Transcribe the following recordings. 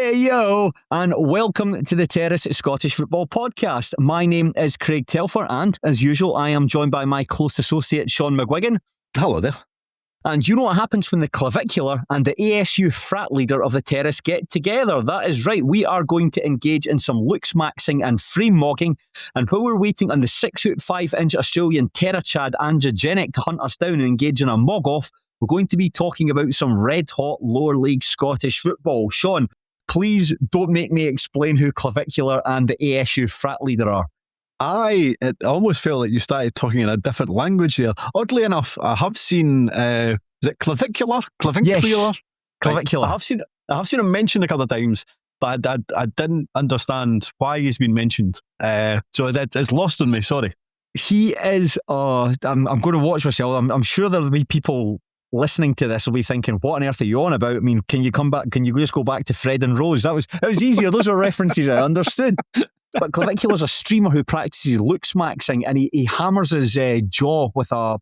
Hey yo, and welcome to the Terrace Scottish Football Podcast. My name is Craig Telfer, and as usual, I am joined by my close associate Shaughan McGuigan. Hello there. And you know what happens when the clavicular and the ASU frat leader of the Terrace get together? That is right, we are going to engage in some looks-maxing and frame-mogging, and while we're waiting on the 6'5" Australian Terra Chad androgenic to hunt us down and engage in a mog-off, we're going to be talking about some red-hot lower league Scottish football. Shaughan, please don't make me explain who clavicular and the ASU frat leader are. It almost felt like you started talking in a different language there. Oddly enough, I have seen, is it clavicular? Clavicular? Yes, clavicular. Right. I have seen him mentioned a couple of times, but I didn't understand why he's been mentioned. So it's lost on me, sorry. He is, I'm going to watch myself. I'm sure there'll be people listening to this will be thinking, what on earth are you on about? I mean, can you come back? Can you just go back to Fred and Rose? That was easier. Those were references I understood. But clavicular's a streamer who practices looks-maxing, and he hammers his jaw with a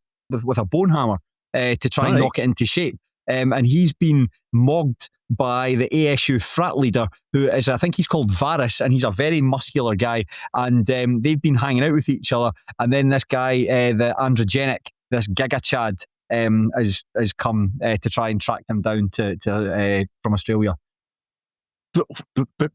bone hammer to try and knock it into shape. And he's been mogged by the ASU frat leader, who is, I think he's called Varys, and he's a very muscular guy. And they've been hanging out with each other. And then this guy, the androgenic, this Giga Chad, has come to try and track them down to from Australia. But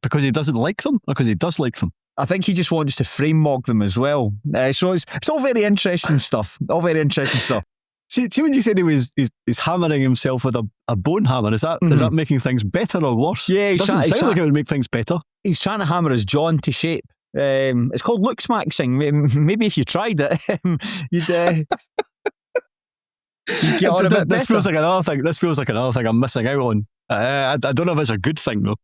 because he doesn't like them, or because he does like them? I think he just wants to frame mog them as well. So it's all very interesting stuff. All very interesting stuff. See when you said he's hammering himself with a bone hammer, is that making things better or worse? Yeah, it doesn't sound like it would make things better. He's trying to hammer his jaw into shape. It's called looks-maxing. Maybe if you tried it, you'd get on a bit this better. feels like another thing. This feels like another thing I'm missing out on. I don't know if it's a good thing though.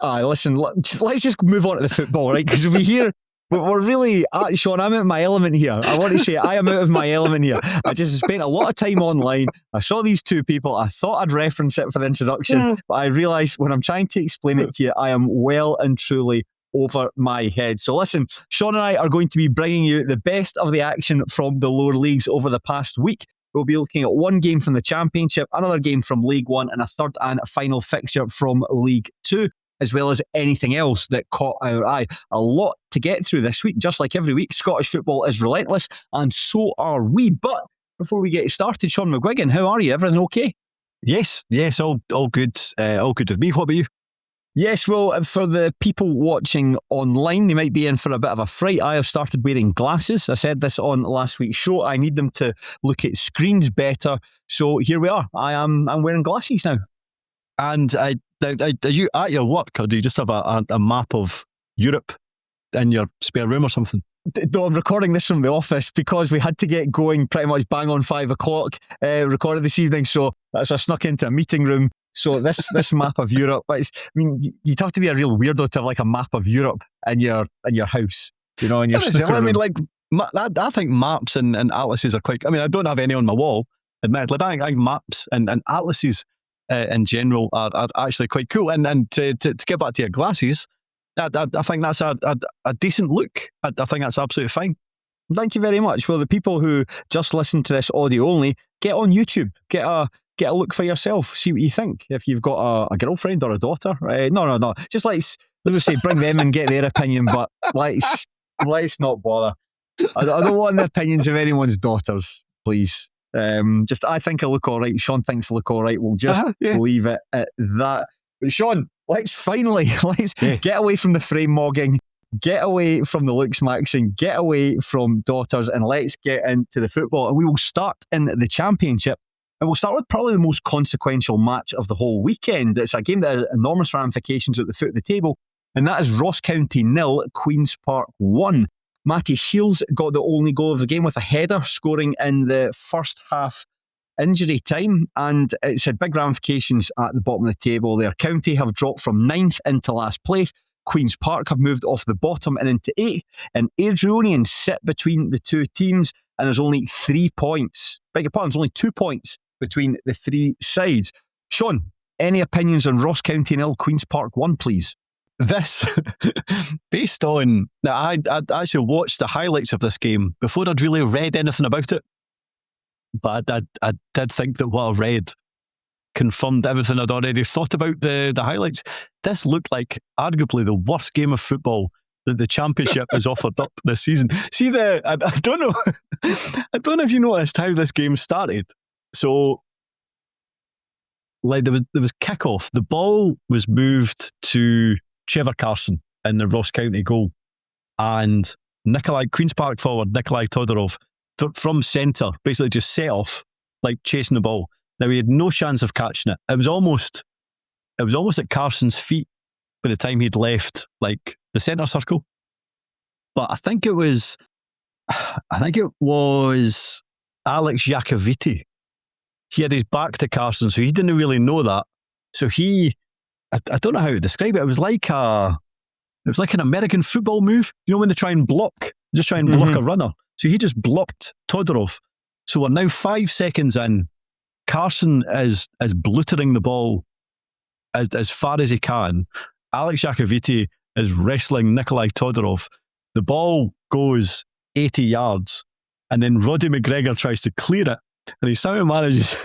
Listen, let's just move on to the football, right? Because we're really, Shaughan, I'm out of my element here. I want to say I am out of my element here. I just spent a lot of time online. I saw these two people. I thought I'd reference it for the introduction, but I realised when I'm trying to explain it to you, I am well and truly over my head. So listen, Shaughan and I are going to be bringing you the best of the action from the lower leagues over the past week. We'll be looking at one game from the Championship, another game from League One, and a third and final fixture from League Two, as well as anything else that caught our eye. A lot to get through this week. Just like every week, Scottish football is relentless, and so are we. But before we get started, Shaughan McGuigan, how are you? Everything okay? Yes, all good. All good with me. What about you? Yes, well, for the people watching online, they might be in for a bit of a fright. I have started wearing glasses. I said this on last week's show. I need them to look at screens better. So here we are. I'm wearing glasses now. And are you at your work, or do you just have a map of Europe in your spare room or something? No, I'm recording this from the office because we had to get going pretty much bang on 5 o'clock recorded this evening. So I snuck into a meeting room. So this map of Europe, you'd have to be a real weirdo to have like a map of Europe in your house, in your snooker room. I think maps and atlases are quite. I don't have any on my wall, admittedly, but I think maps and atlases in general are actually quite cool. And to get back to your glasses, I think that's a decent look. I think that's absolutely fine. Thank you very much. Well, the people who just listen to this audio only, get on YouTube, get a look for yourself, see what you think. If you've got a girlfriend or a daughter, no. Just let's say bring them and get their opinion, but let's not bother. I don't want the opinions of anyone's daughters, please. I think I look all right. Shaughan thinks I look all right. We'll just leave it at that. But Shaughan, let's get away from the frame mogging, get away from the looks maxing, get away from daughters, and let's get into the football. And we will start in the Championship. And we'll start with probably the most consequential match of the whole weekend. It's a game that has enormous ramifications at the foot of the table, and that is Ross County 0, Queen's Park 1. Matty Shields got the only goal of the game with a header, scoring in the first half injury time, and it's had big ramifications at the bottom of the table there. County have dropped from 9th into last place. Queen's Park have moved off the bottom and into 8th, and Adrionians sit between the two teams, and there's only 3 points. Beg your pardon, there's only 2 points between the three sides. Shaughan, any opinions on Ross County 0, Queen's Park 1, please? This, based on that, I'd actually watched the highlights of this game before I'd really read anything about it. But I did think that what I read confirmed everything I'd already thought about the highlights. This looked like arguably the worst game of football that the Championship has offered up this season. See, I don't know, I don't know if you noticed how this game started. So, like there was kick-off. The ball was moved to Trevor Carson in the Ross County goal, and Queen's Park forward Nikolai Todorov from centre basically just set off like chasing the ball. Now he had no chance of catching it. It was almost at Carson's feet by the time he'd left like the centre circle. But I think it was Alex Iacoviti. He had his back to Carson, so he didn't really know that. So I don't know how to describe it. It was like an American football move. You know when they try and block a runner. So he just blocked Todorov. So we're now 5 seconds in. Carson is blootering the ball as far as he can. Alex Iacoviti is wrestling Nikolai Todorov. The ball goes 80 yards, and then Roddy McGregor tries to clear it, and he somehow manages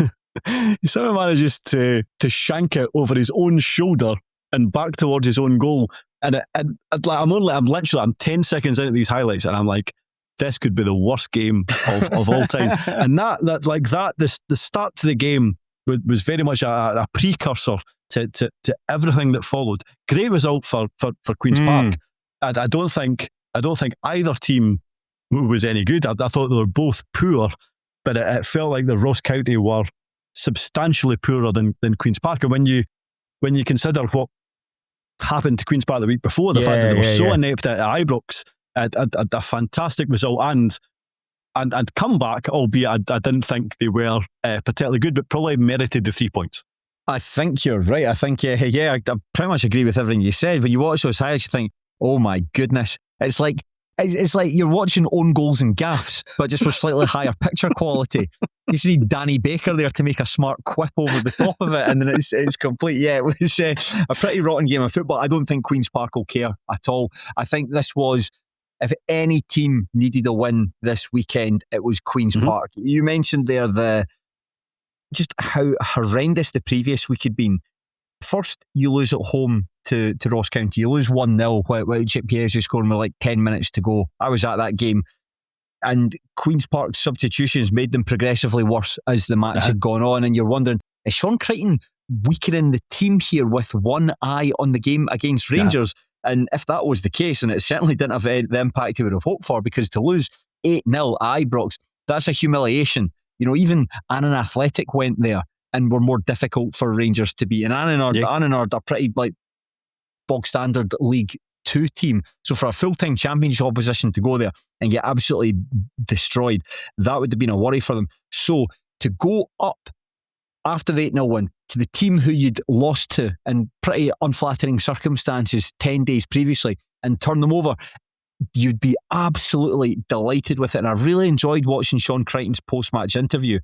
to shank it over his own shoulder and back towards his own goal. And I'm 10 seconds into these highlights, and I'm like, this could be the worst game of all time. And the start to the game was very much a precursor to everything that followed. Great result for Queen's Park. And I don't think either team was any good. I thought they were both poor, but it felt like the Ross County were substantially poorer than Queen's Park. And when you consider what happened to Queen's Park the week before, the fact that they were so inept at Ibrox, a fantastic result and come back, albeit I didn't think they were particularly good, but probably merited the 3 points. I think you're right. I think, I pretty much agree with everything you said. When you watch those highlights, you think, oh my goodness. It's like you're watching own goals and gaffes, but just with slightly higher picture quality. You see Danny Baker there to make a smart quip over the top of it, and then it's complete. Yeah, it was a pretty rotten game of football. I don't think Queen's Park will care at all. I think this was, if any team needed a win this weekend, it was Queen's Park. You mentioned there just how horrendous the previous week had been. First, you lose at home to Ross County. You lose 1-0 while Chip Piezzi scoring with like 10 minutes to go. I was at that game. And Queen's Park's substitutions made them progressively worse as the match had gone on. And you're wondering, is Shaughan Crichton weakening the team here with one eye on the game against Rangers? And if that was the case, and it certainly didn't have the impact he would have hoped for, because to lose 8-0 at Ibrox, that's a humiliation. You know, even Annan Athletic went there and were more difficult for Rangers to beat. And Annan are a pretty bog standard League 2 team. So for a full-time championship opposition to go there and get absolutely destroyed, that would have been a worry for them. So to go up after the 8-0 win to the team who you'd lost to in pretty unflattering circumstances 10 days previously and turn them over, you'd be absolutely delighted with it. And I really enjoyed watching Shaughan Crichton's post-match interview.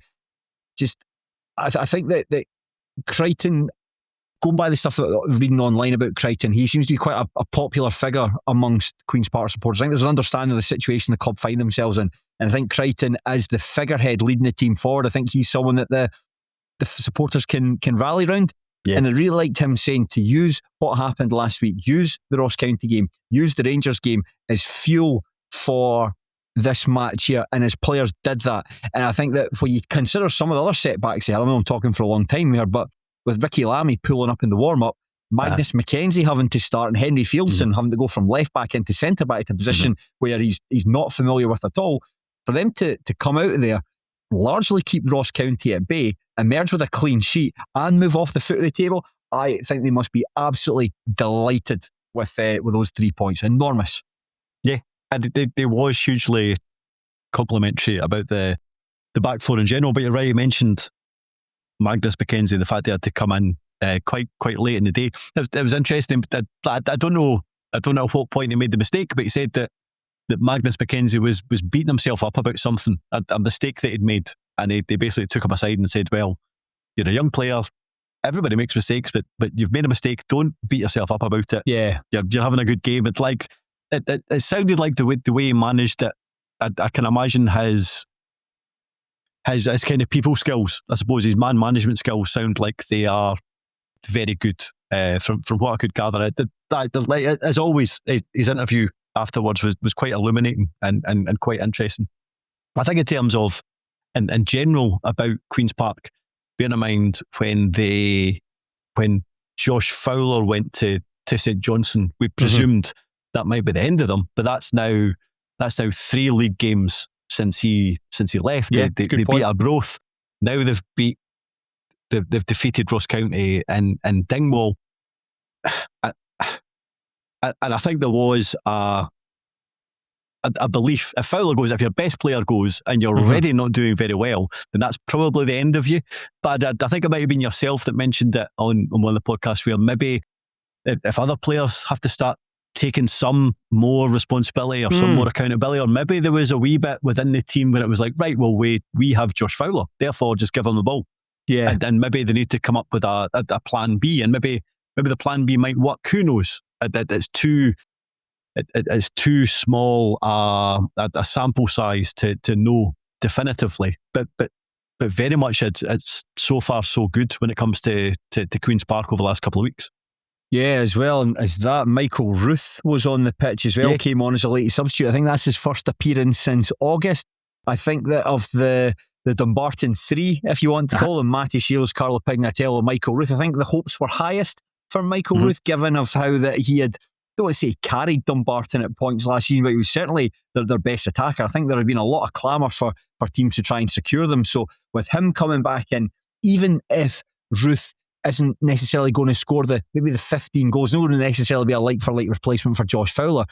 I think that Crichton, going by the stuff that I'm reading online about Crichton, he seems to be quite a popular figure amongst Queen's Park supporters. I think there's an understanding of the situation the club find themselves in. And I think Crichton, as the figurehead leading the team forward, I think he's someone that the supporters can rally round. Yeah. And I really liked him saying to use what happened last week, use the Ross County game, use the Rangers game as fuel for this match here, and his players did that. And I think that when you consider some of the other setbacks here, I know I'm talking for a long time here, but with Ricky Lamy pulling up in the warm-up, Magnus McKenzie having to start, and Henry Fieldson having to go from left back into centre back to a position where he's not familiar with at all, for them to come out of there, largely keep Ross County at bay, emerge with a clean sheet and move off the foot of the table, I think they must be absolutely delighted with those 3 points. Enormous. Yeah, and they was hugely complimentary about the back four in general. But you're right, you mentioned Magnus McKenzie, the fact they had to come in quite late in the day. It was interesting. I don't know at what point he made the mistake, but he said that Magnus McKenzie was beating himself up about something, a mistake that he'd made, and they basically took him aside and said, "Well, you're a young player. Everybody makes mistakes, but you've made a mistake. Don't beat yourself up about it. Yeah, you're having a good game." It's like it sounded like the way he managed it. I can imagine his his kind of people skills, I suppose his man management skills sound like they are very good. From what I could gather, as always, his interview afterwards was quite illuminating and quite interesting. I think in terms of in general about Queen's Park, bearing in mind when Josh Fowler went to St Johnstone, we presumed that might be the end of them, but that's now 3 league games since he left. Yeah, they beat Arbroath. Now they've defeated Ross County and Dingwall. And I think there was a belief, if Fowler goes, if your best player goes and you're already not doing very well, then that's probably the end of you. But I think it might have been yourself that mentioned it on one of the podcasts, where maybe if other players have to start taking some more responsibility or some more accountability, or maybe there was a wee bit within the team where it was like, right, well, we have Josh Fowler, therefore just give him the ball. Yeah. And maybe they need to come up with a plan B, and maybe the plan B might work. Who knows? It's too small a sample size to know definitively. But very much it's so far so good when it comes to Queen's Park over the last couple of weeks. Yeah, as well as that, Michael Ruth was on the pitch as well, came on as a late substitute. I think that's his first appearance since August. I think that of the Dumbarton 3, if you want to call them, Matty Shields, Carlo Pignatello, Michael Ruth, I think the hopes were highest for Michael Ruth, given of how that he had, I don't want to say carried Dumbarton at points last season, but he was certainly their best attacker. I think there had been a lot of clamour for teams to try and secure them. So with him coming back in, even if Ruth isn't necessarily going to score maybe the 15 goals, not going to necessarily be a like-for-like replacement for Josh Fowler,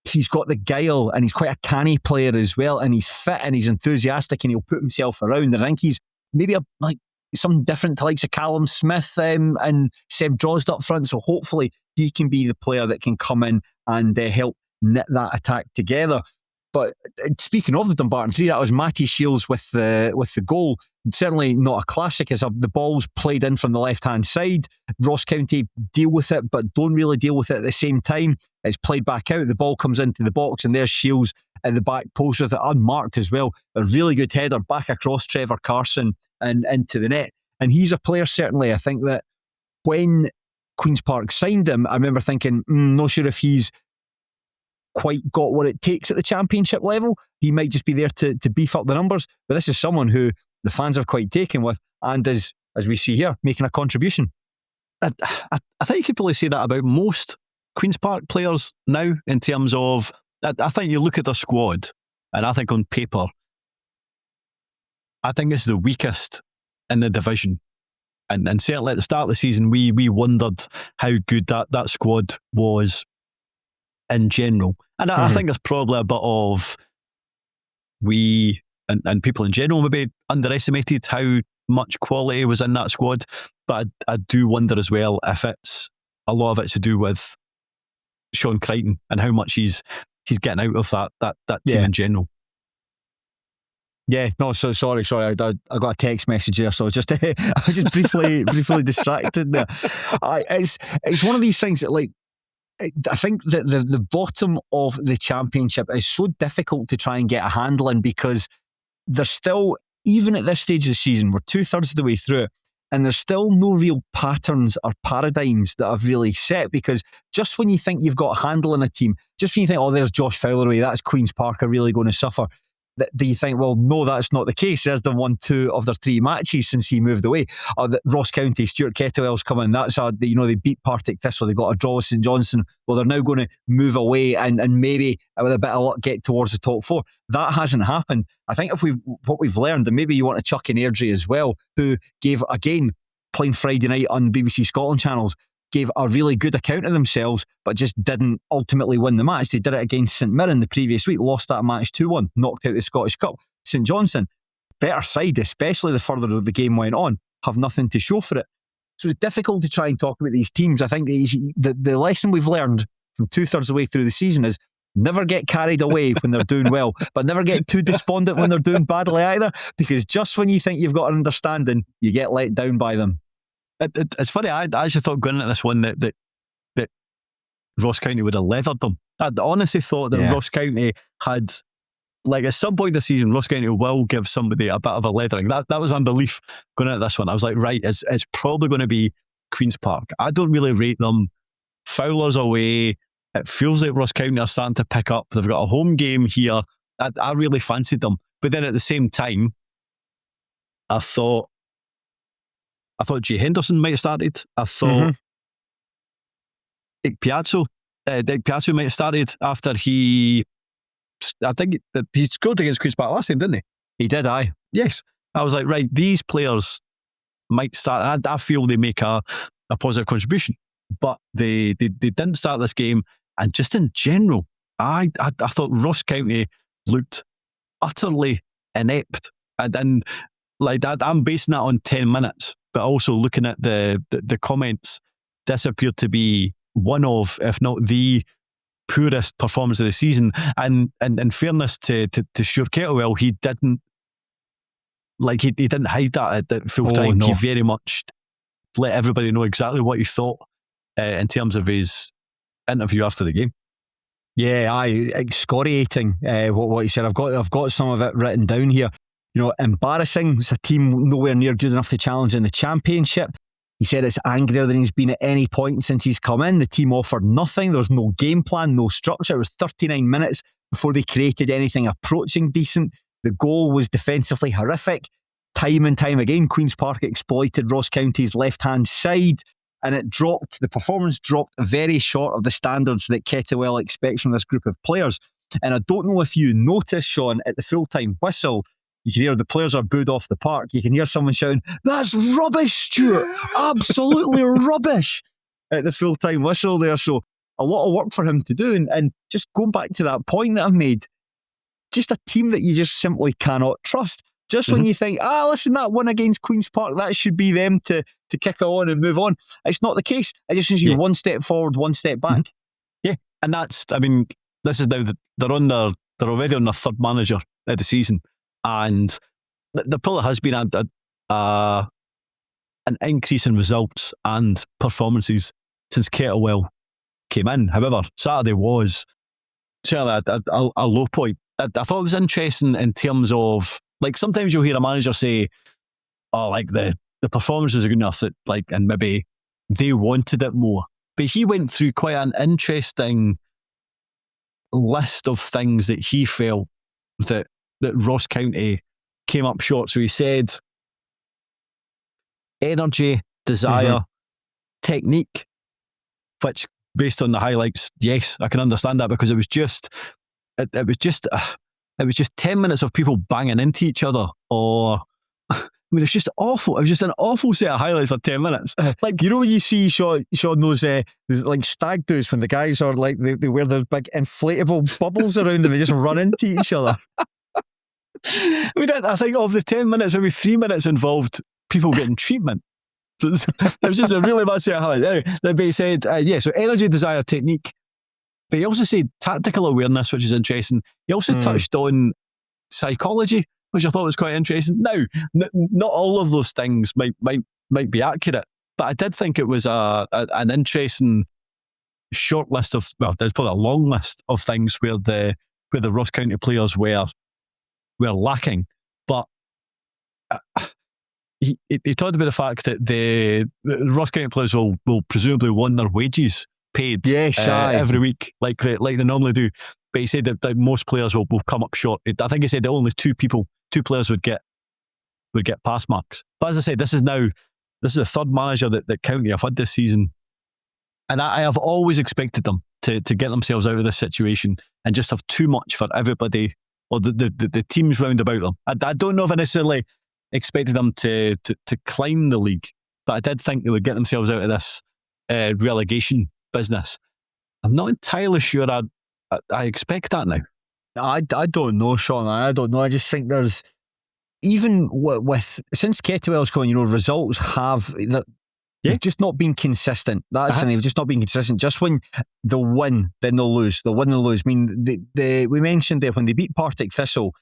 he's got the guile and he's quite a canny player as well, and he's fit and he's enthusiastic and he'll put himself around. I think he's maybe something different to likes of Callum Smith and Seb Drozd up front, so hopefully he can be the player that can come in and help knit that attack together. But speaking of the Dumbarton 3, that was Matty Shields with the goal. Certainly not a classic, as the ball's played in from the left-hand side. Ross County deal with it, but don't really deal with it at the same time. It's played back out. The ball comes into the box, and there's Shields at the back post with it unmarked as well. A really good header back across Trevor Carson and into the net. And he's a player, certainly, I think that when Queen's Park signed him, I remember thinking, not sure if he's quite got what it takes at the championship level. He might just be there to beef up the numbers, but this is someone who the fans have quite taken with, and is, as we see here, making a contribution. I think you could probably say that about most Queen's Park players now, in terms of, I think you look at their squad, and I think on paper, I think it's the weakest in the division. And certainly at the start of the season, we wondered how good that squad was in general. And I think there's probably a bit of we and people in general maybe underestimated how much quality was in that squad. But I do wonder as well if it's a lot of it's to do with Shaughan Crichton and how much he's getting out of that team in general. Yeah, no, sorry. I got a text message there, so I was just briefly distracted there. It's one of these things that, like, I think that the bottom of the championship is so difficult to try and get a handle in, because there's still, even at this stage of the season, we're 2/3 of the way through it, and there's still no real patterns or paradigms that have really set. Because just when you think you've got a handle on a team, just when you think, oh, there's Josh Fowler away, that's Queen's Park are really going to suffer, do you think, well, no, that's not the case. There's the 1-2 of their 3 matches since he moved away. Ross County, Stuart Kettlewell's coming. That's they beat Partick Thistle. They got a draw with St Johnstone. Well, they're now going to move away and maybe with a bit of luck get towards the top 4. That hasn't happened. I think what we've learned, and maybe you want to chuck in Airdrie as well, who gave, again, playing Friday night on BBC Scotland channels, gave a really good account of themselves, but just didn't ultimately win the match. They did it against St Mirren the previous week, lost that match 2-1, knocked out the Scottish Cup. St Johnstone, better side, especially the further the game went on, have nothing to show for it. So it's difficult to try and talk about these teams. I think the lesson we've learned from 2/3 of the way through the season is never get carried away when they're doing well, but never get too despondent when they're doing badly either, because just when you think you've got an understanding, you get let down by them. It's funny, I actually thought going into this one that Ross County would have leathered them. I honestly thought that Ross County had like at some point this season, Ross County will give somebody a bit of a leathering. That was my belief going into this one. I was like, right, it's probably going to be Queen's Park. I don't really rate them. Fowler's away. It feels like Ross County are starting to pick up. They've got a home game here. I really fancied them. But then at the same time, I thought Jay Henderson might have started. I thought Dick Piazza might have started after he scored against Queen's Park last time, didn't he? He did, aye. Yes. I was like, right, these players might start. I feel they make a positive contribution. But they didn't start this game. And just in general, I thought Ross County looked utterly inept. And like that, I'm basing that on 10 minutes, but also looking at the comments, this appeared to be one of, if not the poorest performance of the season. And in fairness to Stuart Kettlewell, he didn't hide that at full time. No. He very much let everybody know exactly what he thought in terms of his interview after the game. Yeah, excoriating what he said. I've got some of it written down here. You know, embarrassing. It's a team nowhere near good enough to challenge in the championship. He said it's angrier than he's been at any point since he's come in. The team offered nothing. There was no game plan, no structure. It was 39 minutes before they created anything approaching decent. The goal was defensively horrific. Time and time again, Queen's Park exploited Ross County's left-hand side, and the performance dropped very short of the standards that Kettlewell expects from this group of players. And I don't know if you noticed, Shaughan, at the full-time whistle, you can hear the players are booed off the park. You can hear someone shouting, "That's rubbish, Stuart! Absolutely rubbish!" at the full-time whistle there. So a lot of work for him to do. And just going back to that point that I've made, just a team that you just simply cannot trust. Just when you think, listen, that one against Queen's Park, that should be them to kick on and move on. It's not the case. It just seems you one step forward, one step back. Yeah, and this is now they're already on their third manager of the season, and there probably has been an increase in results and performances since Kettlewell came in. However, Saturday was certainly a low point. I thought it was interesting in terms of, like, sometimes you'll hear a manager say, like the performances are good enough that, like, and maybe they wanted it more. But he went through quite an interesting list of things that he felt that Ross County came up short. So he said energy, desire, technique, which, based on the highlights, yes, I can understand that, because it was just 10 minutes of people banging into each other, or it's just awful. It was just an awful set of highlights for 10 minutes. Like, you know, when you see Shaughan, those like stag do's, when the guys are like, they wear those big inflatable bubbles around them, they just run into each other. I think of the 10 minutes, maybe 3 minutes involved people getting treatment. It was just a really bad set of highlights. Anyway, but he said, so energy, desire, technique. But he also said tactical awareness, which is interesting. He also touched on psychology, which I thought was quite interesting. Now, not all of those things might be accurate, but I did think it was an interesting short list of, well, there's probably a long list of things where the Ross County players were lacking. But he talked about the fact that the Ross County players will presumably want their wages paid every week, like they normally do. But he said that most players will come up short. I think he said that only two players would get pass marks. But as I said, this is the third manager that County have had this season, and I have always expected them to get themselves out of this situation and just have too much for everybody, or the teams round about them. I don't know if I necessarily expected them to climb the league, but I did think they would get themselves out of this relegation business. I'm not entirely sure I expect that now. I don't know, Shaughan. I don't know. I just think there's, even with since Kettlewell's coming, results have they've just not been consistent. That's the thing. They've just not been consistent. Just when they'll win, then they'll lose. They'll win, they'll lose. I mean, we mentioned there when they beat Partick Thistle,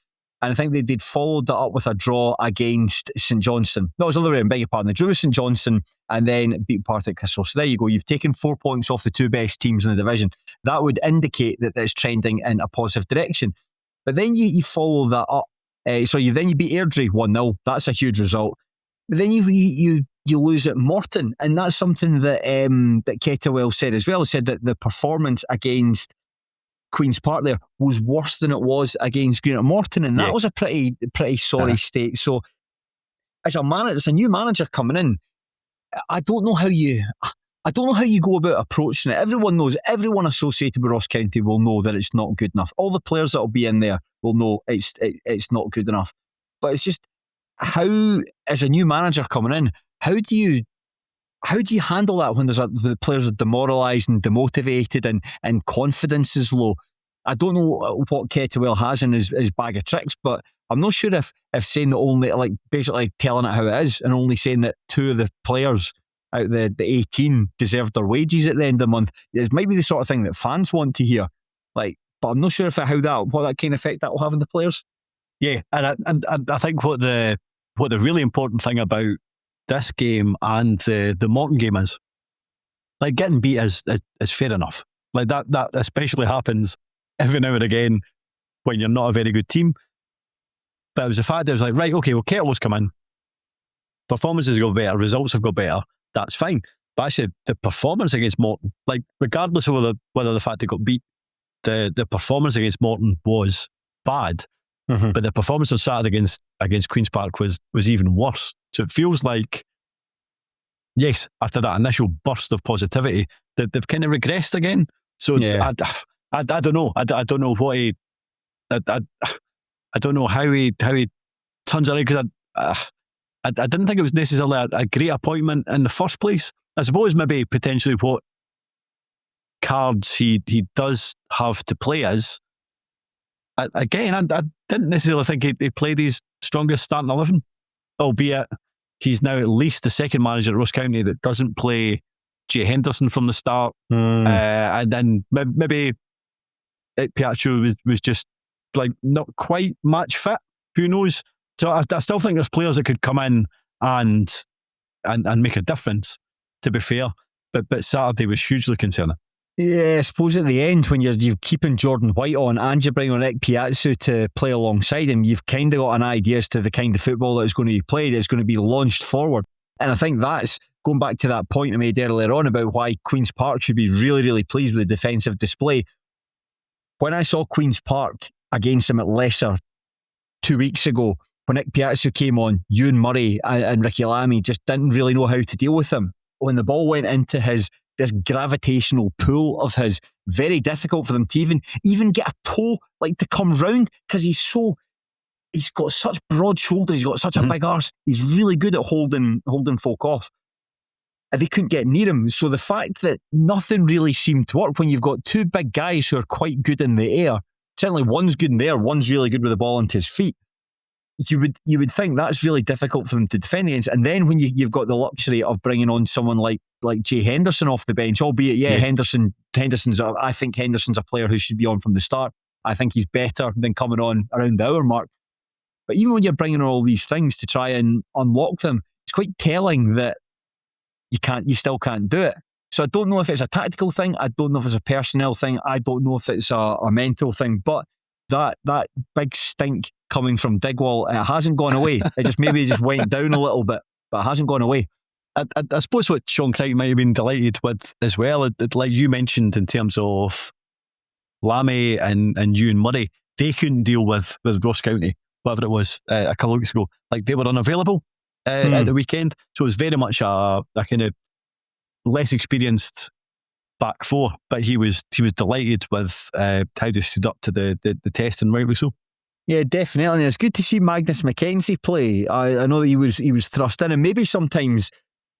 and I think they'd followed that up with a draw against St Johnstone. No, it was the other way, I beg your pardon. They drew with St Johnstone and then beat Partick Thistle. So there you go. You've taken 4 points off the two best teams in the division. That would indicate that it's trending in a positive direction. But then you follow that up. Then you beat Airdrie 1-0. That's a huge result. But then you lose at Morton, and that's something that Kettlewell said as well. He said that the performance against Queen's Park there was worse than it was against Green at Morton, and that was a pretty sorry state. So as a new manager coming in, I don't know how you go about approaching it. Everyone associated with Ross County will know that it's not good enough. All the players that will be in there will know it's not good enough. But it's just how, as a new manager coming in, how do you handle that when the players are demoralised and demotivated and confidence is low? I don't know what Kettlewell has in his bag of tricks, but I'm not sure if saying that only, like, basically telling it how it is and only saying that 2 of the players out of the 18 deserved their wages at the end of the month, it might be the sort of thing that fans want to hear. Like, but I'm not sure what that kind of effect that will have on the players. Yeah, and I think what the really important thing about this game and the Morton game is, like, getting beat is fair enough. Like, that especially happens every now and again when you're not a very good team. But it was the fact that it was like, right, okay, well, Kettlewell's come in, performances have got better, results have got better, that's fine. But actually, the performance against Morton, like, regardless of whether the fact they got beat, the performance against Morton was bad. Mm-hmm. But the performance on Saturday against Queen's Park was even worse. So it feels like, yes, after that initial burst of positivity, they've kind of regressed again. So I don't know. I don't know what I don't know how he turns around, because I didn't think it was necessarily a great appointment in the first place. I suppose maybe potentially what cards he does have to play is, again, I didn't necessarily think he played his strongest starting 11, albeit he's now at least the second manager at Ross County that doesn't play Jay Henderson from the start. And then maybe Piazza was just, like, not quite match fit. Who knows? So I still think there's players that could come in and make a difference, to be fair. But Saturday was hugely concerning. Yeah, I suppose at the end, when you're keeping Jordan White on and you bring on Nick Piazza to play alongside him, you've kind of got an idea as to the kind of football that is going to be played. It's going to be launched forward. And I think that's going back to that point I made earlier on about why Queen's Park should be really, really pleased with the defensive display. When I saw Queen's Park against him at Leicester 2 weeks ago, when Nick Piazza came on, Ewan Murray and Ricky Lamy just didn't really know how to deal with him. When the ball went into this gravitational pull of his, very difficult for them to even get a toe, like, to come round, because he's got such broad shoulders, he's got such a big arse. He's really good at holding folk off. And they couldn't get near him. So the fact that nothing really seemed to work when you've got 2 big guys who are quite good in the air, certainly one's good in the air, one's really good with the ball onto his feet. You would think that's really difficult for them to defend against. And then when you've got the luxury of bringing on someone like Jay Henderson off the bench, albeit, I think Henderson's a player who should be on from the start. I think he's better than coming on around the hour mark. But even when you're bringing on all these things to try and unlock them, it's quite telling that you still can't do it. So I don't know if it's a tactical thing. I don't know if it's a personnel thing. I don't know if it's a mental thing. But that big stink coming from Digwall, it hasn't gone away. It just went down a little bit, but it hasn't gone away. I suppose what Shaughan Clyde might have been delighted with as well, like you mentioned in terms of Lamy and Ewan Murray, they couldn't deal with Ross County, whatever it was, a couple of weeks ago. Like, they were unavailable at the weekend. So it was very much a kind of less experienced back four, but he was delighted with how they stood up to the test, and rightly so. Yeah, definitely. And it's good to see Magnus McKenzie play. I know that he was thrust in, and maybe sometimes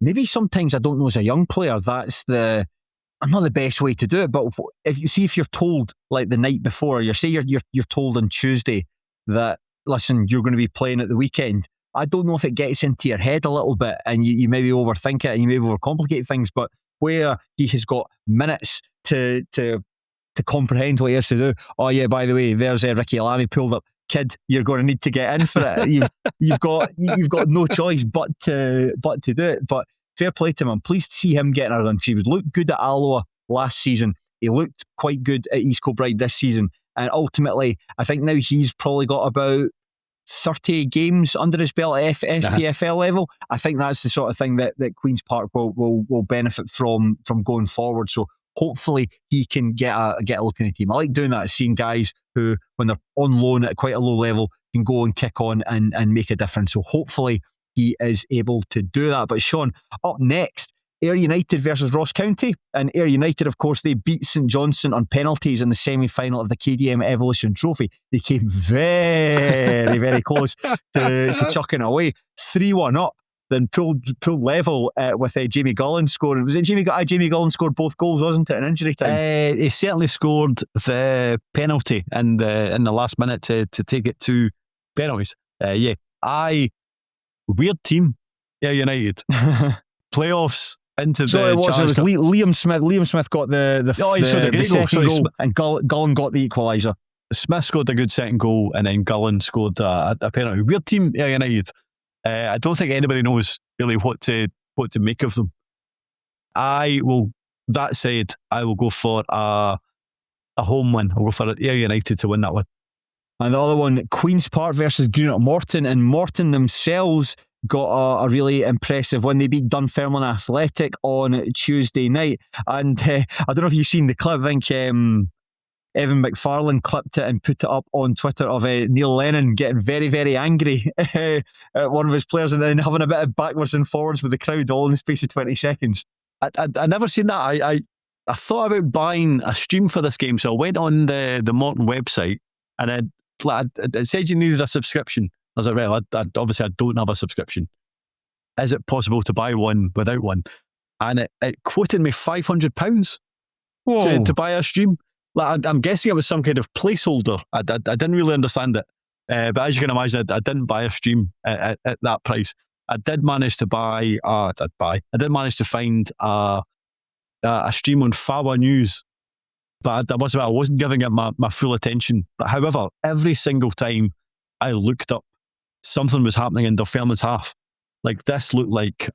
I don't know, as a young player, that's not the best way to do it. But if you're told, like, the night before, you're told on Tuesday that, listen, you're going to be playing at the weekend. I don't know if it gets into your head a little bit and you maybe overthink it and you maybe overcomplicate things, but where he has got minutes to comprehend what he has to do. Oh yeah, by the way, there's Ricky Lamy pulled up. Kid, you're going to need to get in for it. You've got no choice but to do it. But fair play to him. I'm pleased to see him getting a run. He looked good at Alloa last season. He looked quite good at East Kilbride this season. And ultimately, I think now he's probably got about 30 games under his belt at SPFL level. I think that's the sort of thing that Queen's Park will benefit from going forward. So hopefully he can get a look in the team. I like doing that, seeing guys who, when they're on loan at quite a low level, can go and kick on and make a difference. So hopefully he is able to do that. But Shaughan, up next, Ayr United versus Ross County. And Ayr United, of course, they beat St Johnstone on penalties in the semi-final of the KDM Evolution Trophy. They came very, very close to chucking away. 3-1 up, then pulled level with Jamie Gullen scoring. Was it Jamie Gullen scored both goals, wasn't it, in injury time? He certainly scored the penalty in the last minute to take it to penalties. Weird team, Ayr United. Playoffs into it was Liam Smith. Liam Smith got the second goal, and Gullen got the equaliser. Smith scored a good second goal, and then Gullen scored a penalty. Weird team, Ayr United. I don't think anybody knows really what to make of them. That said, I will go for a home win. I'll go for Ayr United to win that one. And the other one, Queen's Park versus Greenock Morton, and Morton themselves got a really impressive win. They beat Dunfermline Athletic on Tuesday night. And I don't know if you've seen the clip. I think Evan McFarlane clipped it and put it up on Twitter of Neil Lennon getting very, very angry at one of his players, and then having a bit of backwards and forwards with the crowd all in the space of 20 seconds. I never seen that. I thought about buying a stream for this game, so I went on the Morton website, and it said you needed a subscription. I was like, right, obviously I don't have a subscription. Is it possible to buy one without one? And it quoted me £500 to buy a stream. Like, I'm guessing it was some kind of placeholder. I didn't really understand it. But as you can imagine, I didn't buy a stream at that price. I did manage to find a stream on Fawa News, but I wasn't giving it my full attention. But however, every single time I looked up, something was happening in Dunfermline's half. Like, this looked like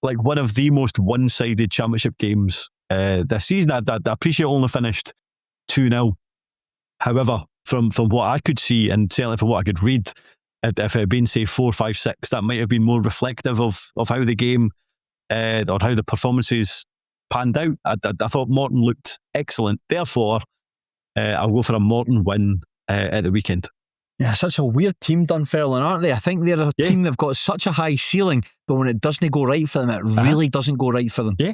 one of the most one-sided championship games this season. I appreciate it only finished 2-0. However, from what I could see, and certainly from what I could read, if it had been, say, 4-5-6, that might have been more reflective of how the game or how the performances panned out. I thought Morton looked excellent. Therefore, I'll go for a Morton win at the weekend. Yeah, such a weird team, Dunfermline, aren't they? I think they're a team that've got such a high ceiling, but when it doesn't go right for them, it really doesn't go right for them. Yeah,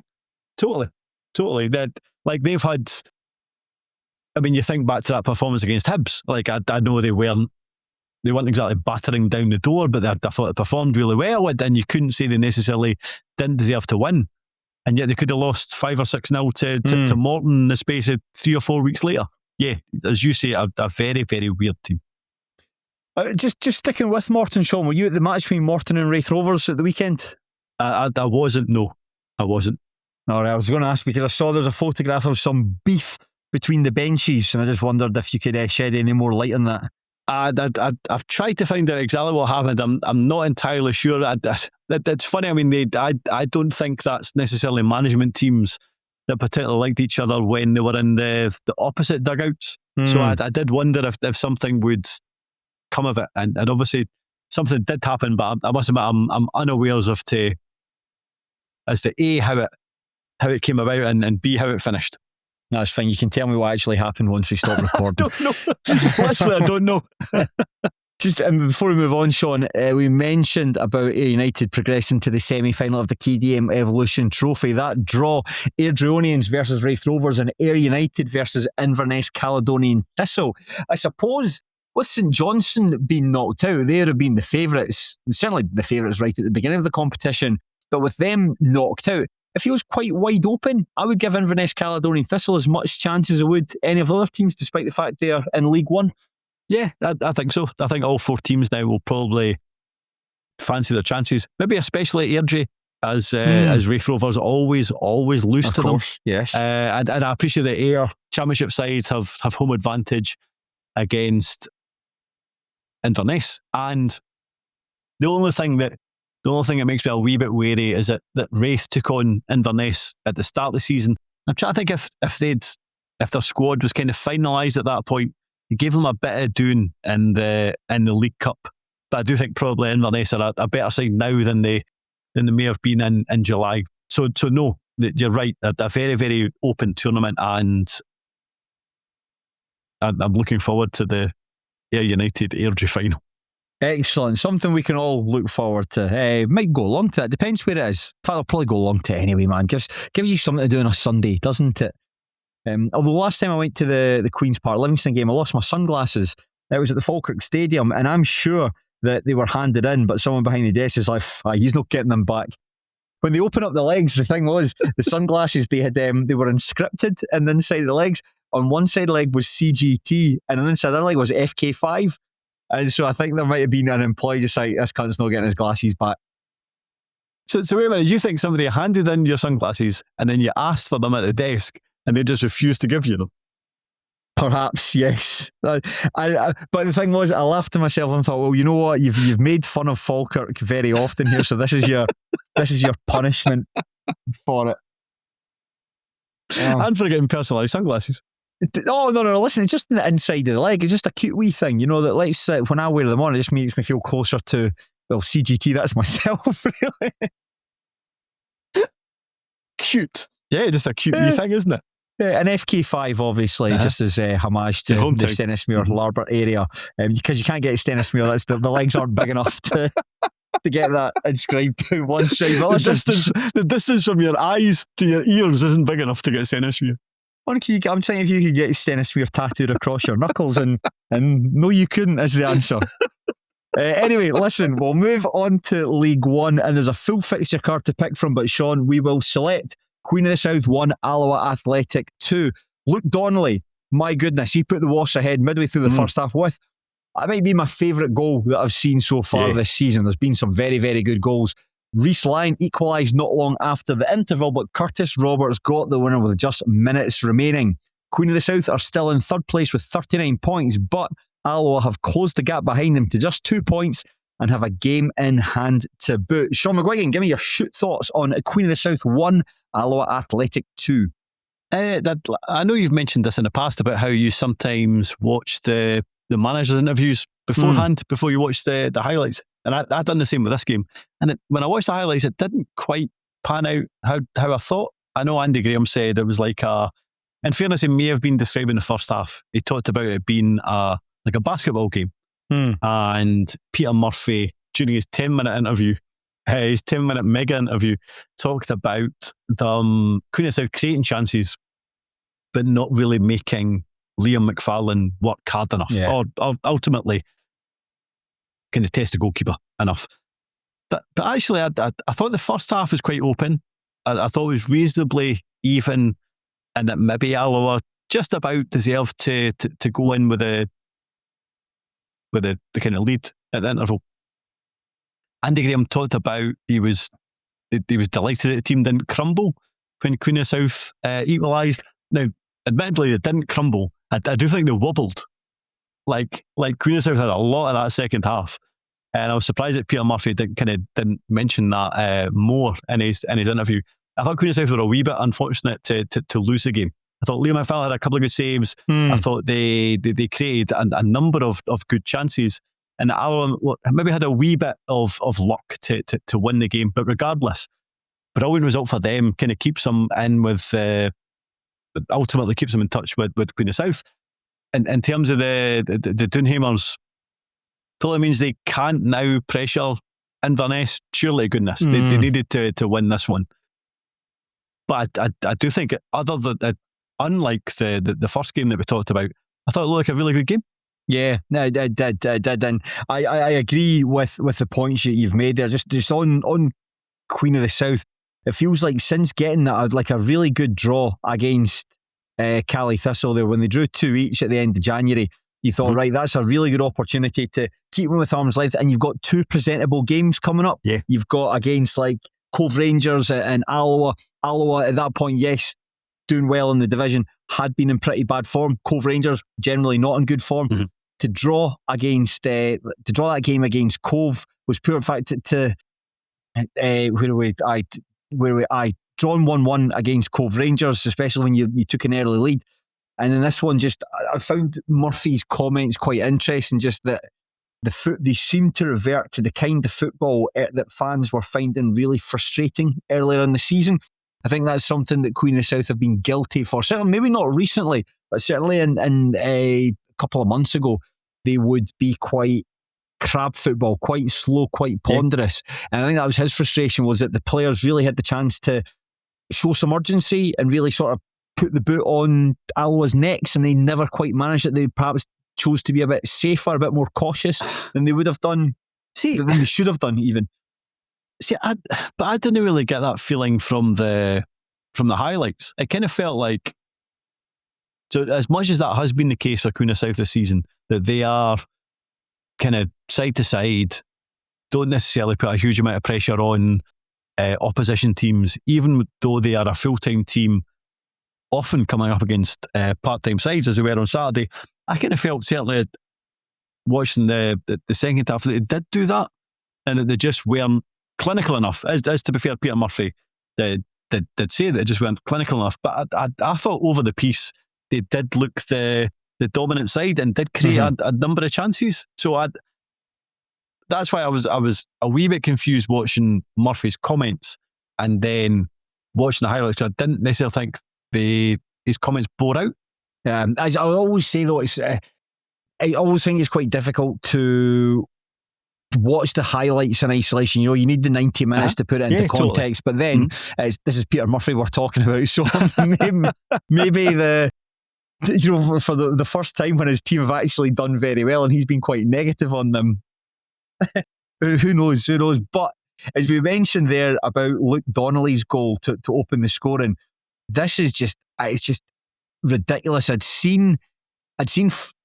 totally. They've had, I mean, you think back to that performance against Hibs. Like, I know they weren't exactly battering down the door, but I thought they performed really well, and you couldn't say they necessarily didn't deserve to win. And yet they could have lost 5 or 6-0 to Morton in the space of 3 or 4 weeks later. Yeah, as you say, a very, very weird team. Just sticking with Morton, Shaughan, were you at the match between Morton and Wraith Rovers at the weekend? I wasn't, no. I wasn't. All right, I was going to ask because I saw there's a photograph of some beef between the benches, and I just wondered if you could shed any more light on that. I've tried to find out exactly what happened. I'm not entirely sure. It's funny. I mean, I don't think that's necessarily management teams that particularly liked each other when they were in the opposite dugouts. So I did wonder if something would come of it, and obviously something did happen. But I must admit, I'm unaware as to A, how it came about, and B, how it finished. That's fine. You can tell me what actually happened once we stop recording. I don't know. Literally, I don't know. Just before we move on, Shaughan, we mentioned about Ayr United progressing to the semi-final of the KDM Evolution Trophy. That draw, Airdrieonians versus Wraith Rovers and Ayr United versus Inverness Caledonian Thistle. I suppose with St Johnstone being knocked out, they would have been the favourites, certainly the favourites right at the beginning of the competition, but with them knocked out, it feels quite wide open. I would give Inverness Caledonian Thistle as much chance as I would any of the other teams, despite the fact they are in League One. Yeah, I think so. I think all 4 teams now will probably fancy their chances. Maybe especially Airdrie, as Wraith Rovers always lose to them. Yes. And I appreciate the Ayr Championship sides have home advantage against Inverness. And the only thing that makes me a wee bit wary is that Wraith took on Inverness at the start of the season. I'm trying to think if they'd if their squad was kind of finalised at that point. It gave them a bit of doing in the League Cup. But I do think probably Inverness are a better side now than they may have been in July. So no, you're right. A very, very open tournament, and I'm looking forward to the Ayr United Airdrie final. Excellent. Something we can all look forward to. Might go along to it. Depends where it is. In fact, I'll probably go along to it anyway, man. Gives you something to do on a Sunday, doesn't it? Although last time I went to the Queen's Park Livingston game, I lost my sunglasses. It was at the Falkirk Stadium, and I'm sure that they were handed in, but someone behind the desk is like, he's not getting them back. When they open up the legs, the thing was, the sunglasses, they were inscripted in the inside of the legs. On one side of the leg was CGT, and on the inside of the leg was FK5. And so I think there might have been an employee just like, this cunt's not getting his glasses back. So wait a minute, you think somebody handed in your sunglasses and then you asked for them at the desk and they just refused to give you them? Perhaps, yes. But the thing was, I laughed to myself and thought, well, you know what? You've made fun of Falkirk very often here, so this is your punishment for it. And for getting personalised sunglasses. Oh, no, listen, it's just the inside of the leg. It's just a cute wee thing, you know, that when I wear them on, it just makes me feel closer to, well, CGT, that's myself, really. Cute. Yeah, just a cute wee thing, isn't it? Yeah, and FK5, obviously, just as homage to the Stennismuir Larbert area. Because you can't get Stennismuir, the legs aren't big enough to get that inscribed to one side. The distance from your eyes to your ears isn't big enough to get Stennismuir. I'm saying if you could get Stennismuir tattooed across your knuckles, and no, you couldn't, is the answer. Anyway, listen, we'll move on to League One, and there's a full fixture card to pick from, but Shaughan, we will select Queen of the South 1, Alloa Athletic 2. Luke Donnelly, my goodness, he put the Wasps ahead midway through the first half with, that might be my favourite goal that I've seen so far this season. There's been some very, very good goals. Reece Lyon equalised not long after the interval, but Curtis Roberts got the winner with just minutes remaining. Queen of the South are still in third place with 39 points, but Alloa have closed the gap behind them to just 2 points and have a game in hand to boot. Shaughan McGuigan, give me your shoot thoughts on Queen of the South 1, Alloa Athletic 2. I know you've mentioned this in the past about how you sometimes watch the manager's interviews beforehand, before you watch the highlights. And I've done the same with this game. And when I watched the highlights, it didn't quite pan out how I thought. I know Andy Graham said it was like in fairness, he may have been describing the first half. He talked about it being like a basketball game. And Peter Murphy, during his 10-minute interview, his 10-minute mega interview, talked about the Queen of South creating chances, but not really making Liam McFarlane work hard enough, or ultimately kind of test the goalkeeper enough. But actually, I thought the first half was quite open. I thought it was reasonably even, and that maybe Alloa just about deserved to go in with the kind of lead at the interval. Andy Graham talked about he was delighted that the team didn't crumble when Queen of South equalised. Now, admittedly, they didn't crumble. I do think they wobbled. Like Queen of South had a lot of that second half, and I was surprised that Peter Murphy didn't mention that more in his interview. I thought Queen of South were a wee bit unfortunate to lose the game. I thought Liam McFarlane had a couple of good saves. I thought they created a number of good chances, and Alloa maybe had a wee bit of luck to win the game. But regardless, brilliant result for them. Kind of keeps them in with, ultimately keeps them in touch with Queen of South. And in terms of the Doonhamers, totally means they can't now pressure Inverness. Surely, goodness, they needed to win this one. But I do think, unlike the first game that we talked about, I thought it looked like a really good game. Yeah, no, it did. And I agree with the points you've made there. Just on Queen of the South, it feels like since getting that, like a really good draw against Cali Thistle there, when they drew 2 each at the end of January, you thought, right, that's a really good opportunity to keep them with arm's length, and you've got 2 presentable games coming up. Yeah. You've got against like Cove Rangers and Alloa. Alloa at that point, yes, doing well in the division, had been in pretty bad form. Cove Rangers generally not in good form. To draw that game against Cove was poor. In fact, drawn 1-1 against Cove Rangers, especially when you took an early lead. And in this one, I found Murphy's comments quite interesting. Just that they seem to revert to the kind of football that fans were finding really frustrating earlier in the season. I think that's something that Queen of the South have been guilty for. Certainly, maybe not recently, but certainly in a couple of months ago, they would be quite crab football, quite slow, quite ponderous. And I think that was his frustration, was that the players really had the chance to show some urgency and really sort of put the boot on Alloa's necks, and they never quite managed it. They perhaps chose to be a bit safer, a bit more cautious than they would have done. Than they should have done even. But I didn't really get that feeling from the highlights. It kind of felt like, so as much as that has been the case for Queen of South this season, that they are kind of side to side, don't necessarily put a huge amount of pressure on opposition teams, even though they are a full-time team, often coming up against part-time sides as they were on Saturday. I kind of felt, certainly watching the second half, that they did do that, and that they just weren't clinical enough. As to be fair, Peter Murphy did say that they just weren't clinical enough. But I thought over the piece they did look the dominant side and did create a number of chances. So that's why I was a wee bit confused watching Murphy's comments and then watching the highlights. I didn't necessarily think his comments bore out. As I always say though, I always think it's quite difficult to watch the highlights in isolation. You know, you need the 90 minutes to put it into context. Totally. But then this is Peter Murphy we're talking about, so maybe for the first time when his team have actually done very well and he's been quite negative on them. Who knows? But as we mentioned there about Luke Donnelly's goal to open the scoring, this is it's just ridiculous. I'd seen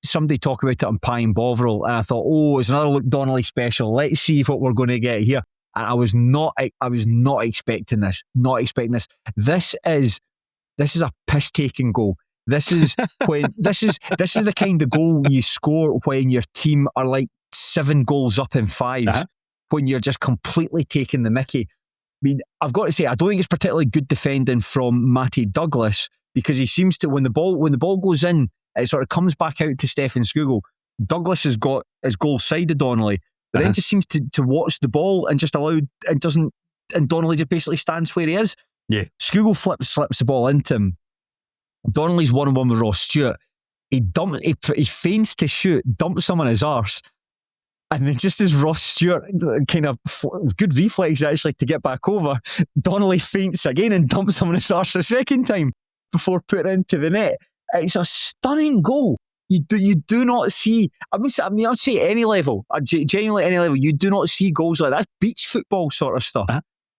somebody talk about it on Pie and Bovril, and I thought, it's another Luke Donnelly special. Let's see what we're going to get here. And I was not expecting this. This is a piss-taking goal. This is the kind of goal you score when your team are like 7 goals up in 5s, when you're just completely taking the mickey. I mean, I've got to say, I don't think it's particularly good defending from Matty Douglas, because he seems to, when the ball goes in, it sort of comes back out to Stefan Skugel. Douglas has got his goal side of Donnelly, but then just seems to watch the ball and just and Donnelly just basically stands where he is. Yeah. Skugel slips the ball into him. Donnelly's 1-on-1 with Ross Stewart. He feigns to shoot, dumps him on his arse, and then just as Ross Stewart kind of good reflex actually to get back over, Donnelly feints again and dumps him on his arse a second time before putting it into the net. It's a stunning goal. You do not see. I mean, I'd say any level, genuinely any level, you do not see goals like that. That's beach football sort of stuff.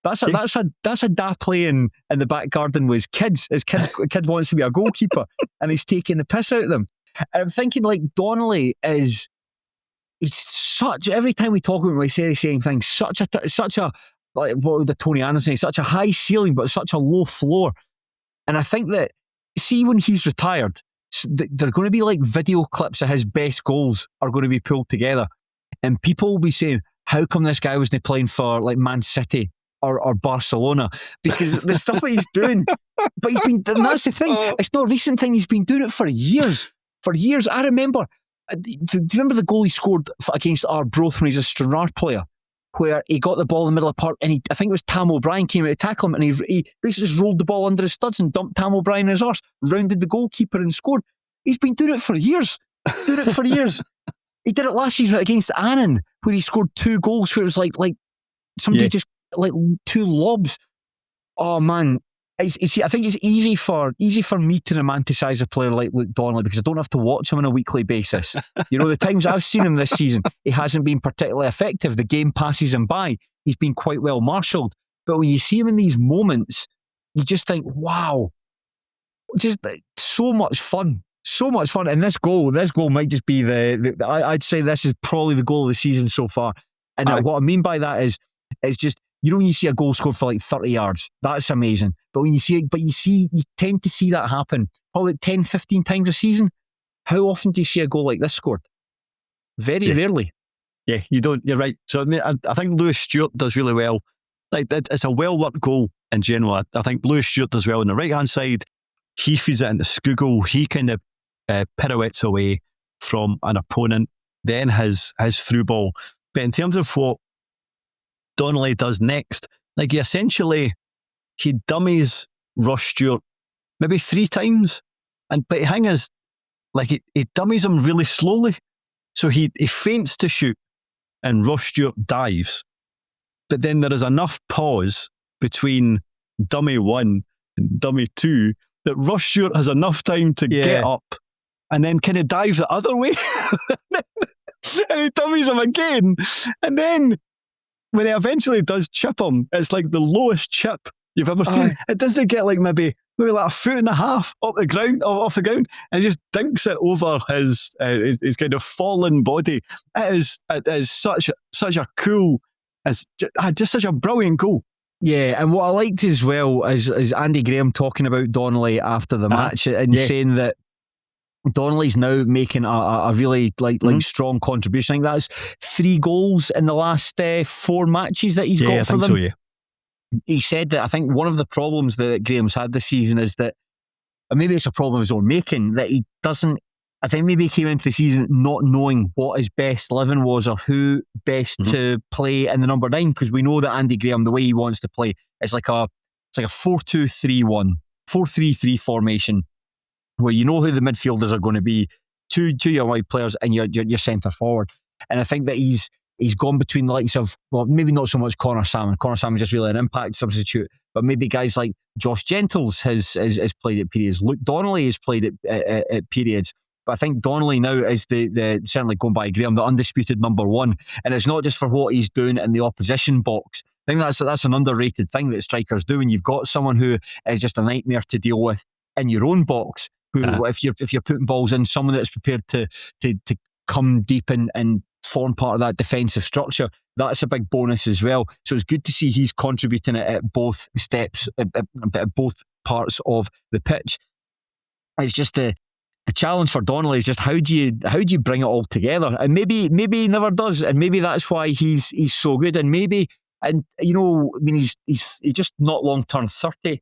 That's a da playing in the back garden with his kids. His kid wants to be a goalkeeper, and he's taking the piss out of them. And I'm thinking, like, Donnelly he's such. Every time we talk about him, we say the same thing. Such a like, what would the Tony Anderson say? Such a high ceiling, but such a low floor. And I think that, see, when he's retired, there are going to be like video clips of his best goals are going to be pulled together, and people will be saying, how come this guy wasn't playing for like Man City or Barcelona? Because the stuff that he's doing, but he's been, and that's the thing, it's not a recent thing, he's been doing it for years. I remember, do you remember the goal he scored against Arbroath when he's a Stranraer player, where he got the ball in the middle of the park, and I think it was Tam O'Brien came out to tackle him, and he basically just rolled the ball under his studs and dumped Tam O'Brien in his arse, rounded the goalkeeper and scored. He's been doing it for years. He did it last season against Annan, where he scored 2 goals where it was like somebody just like 2 lobs. Oh man, I think it's easy for me to romanticise a player like Luke Donnelly because I don't have to watch him on a weekly basis. You know, the times I've seen him this season, he hasn't been particularly effective. The game passes him by. He's been quite well marshalled. But when you see him in these moments, you just think, wow, just so much fun. So much fun. And this goal might just be I'd say this is probably the goal of the season so far. And what I mean by that is, it's just, you know, when you see a goal scored for like 30 yards, that's amazing. But when you tend to see that happen probably 10, 15 times a season. How often do you see a goal like this scored? Very rarely. Yeah, you don't. You're right. So I think Lewis Stewart does really well. Like, it's a well-worked goal in general. I think Lewis Stewart does well on the right-hand side. he feeds it into Scroogle, he kind of pirouettes away from an opponent, then his through ball. But in terms of what Donnelly does next, like he dummies Ross Stewart maybe 3 times, but the thing is, like he dummies him really slowly, so he feints to shoot, and Ross Stewart dives, but then there is enough pause between dummy 1 and dummy 2 that Ross Stewart has enough time to get up and then kind of dive the other way, and he dummies him again, and then when he eventually does chip him, it's like the lowest chip you've ever seen. It doesn't get like maybe like 1.5 feet off the ground, and he just dinks it over his kind of fallen body. It is such a cool, it's just such a brilliant goal. Yeah, and what I liked as well is Andy Graham talking about Donnelly after the match and saying that Donnelly's now making a really like strong contribution. I think that's 3 goals in the last 4 matches that he's got for them. So, yeah. He said that I think one of the problems that Graham's had this season is that, and maybe it's a problem of his own making, that he doesn't, I think maybe he came into the season not knowing what his best 11 was or who best to play in the number 9, because we know that Andy Graham, the way he wants to play, it's like a 4-2-3-1, 4-3-3 formation, where you know who the midfielders are going to be, two your wide players and your centre forward. And I think that he's gone between the likes of, well, maybe not so much Connor Salmon. Connor Salmon's just really an impact substitute, but maybe guys like Josh Gentles has played at periods. Luke Donnelly has played at periods. But I think Donnelly now is the certainly going by Graham, the undisputed number 1. And it's not just for what he's doing in the opposition box. I think that's an underrated thing that strikers do. When you've got someone who is just a nightmare to deal with in your own box, who if you're putting balls in, someone that's prepared to come deep and form part of that defensive structure, that's a big bonus as well. So it's good to see he's contributing at both steps, at both parts of the pitch. It's just the challenge for Donnelly is just how do you bring it all together? And maybe he never does, and maybe that's why he's so good. And maybe, and you know, I mean, he's just not long turned 30.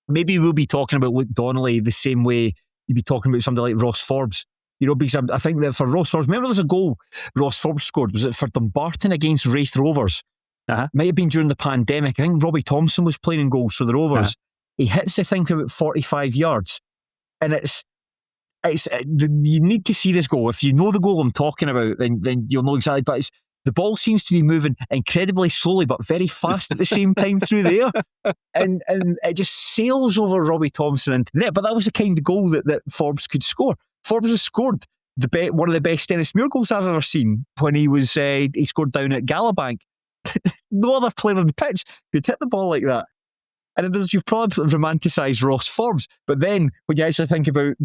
Maybe we'll be talking about Luke Donnelly the same way you'd be talking about somebody like Ross Forbes. You know, because I think that for Ross Forbes, remember there's a goal Ross Forbes scored, was it for Dumbarton against Wraith Rovers? Might have been during the pandemic. I think Robbie Thompson was playing in goals for the Rovers. He hits the thing from about 45 yards, and you need to see this goal. If you know the goal I'm talking about, then you'll know exactly. But the ball seems to be moving incredibly slowly but very fast at the same time through the air, and it just sails over Robbie Thompson into the net. But that was the kind of goal that Forbes could score. Forbes has scored one of the best Dennis Muir goals I've ever seen when he scored down at Galabank. No other player on the pitch could hit the ball like that. And you've probably romanticised Ross Forbes, but then when you actually think about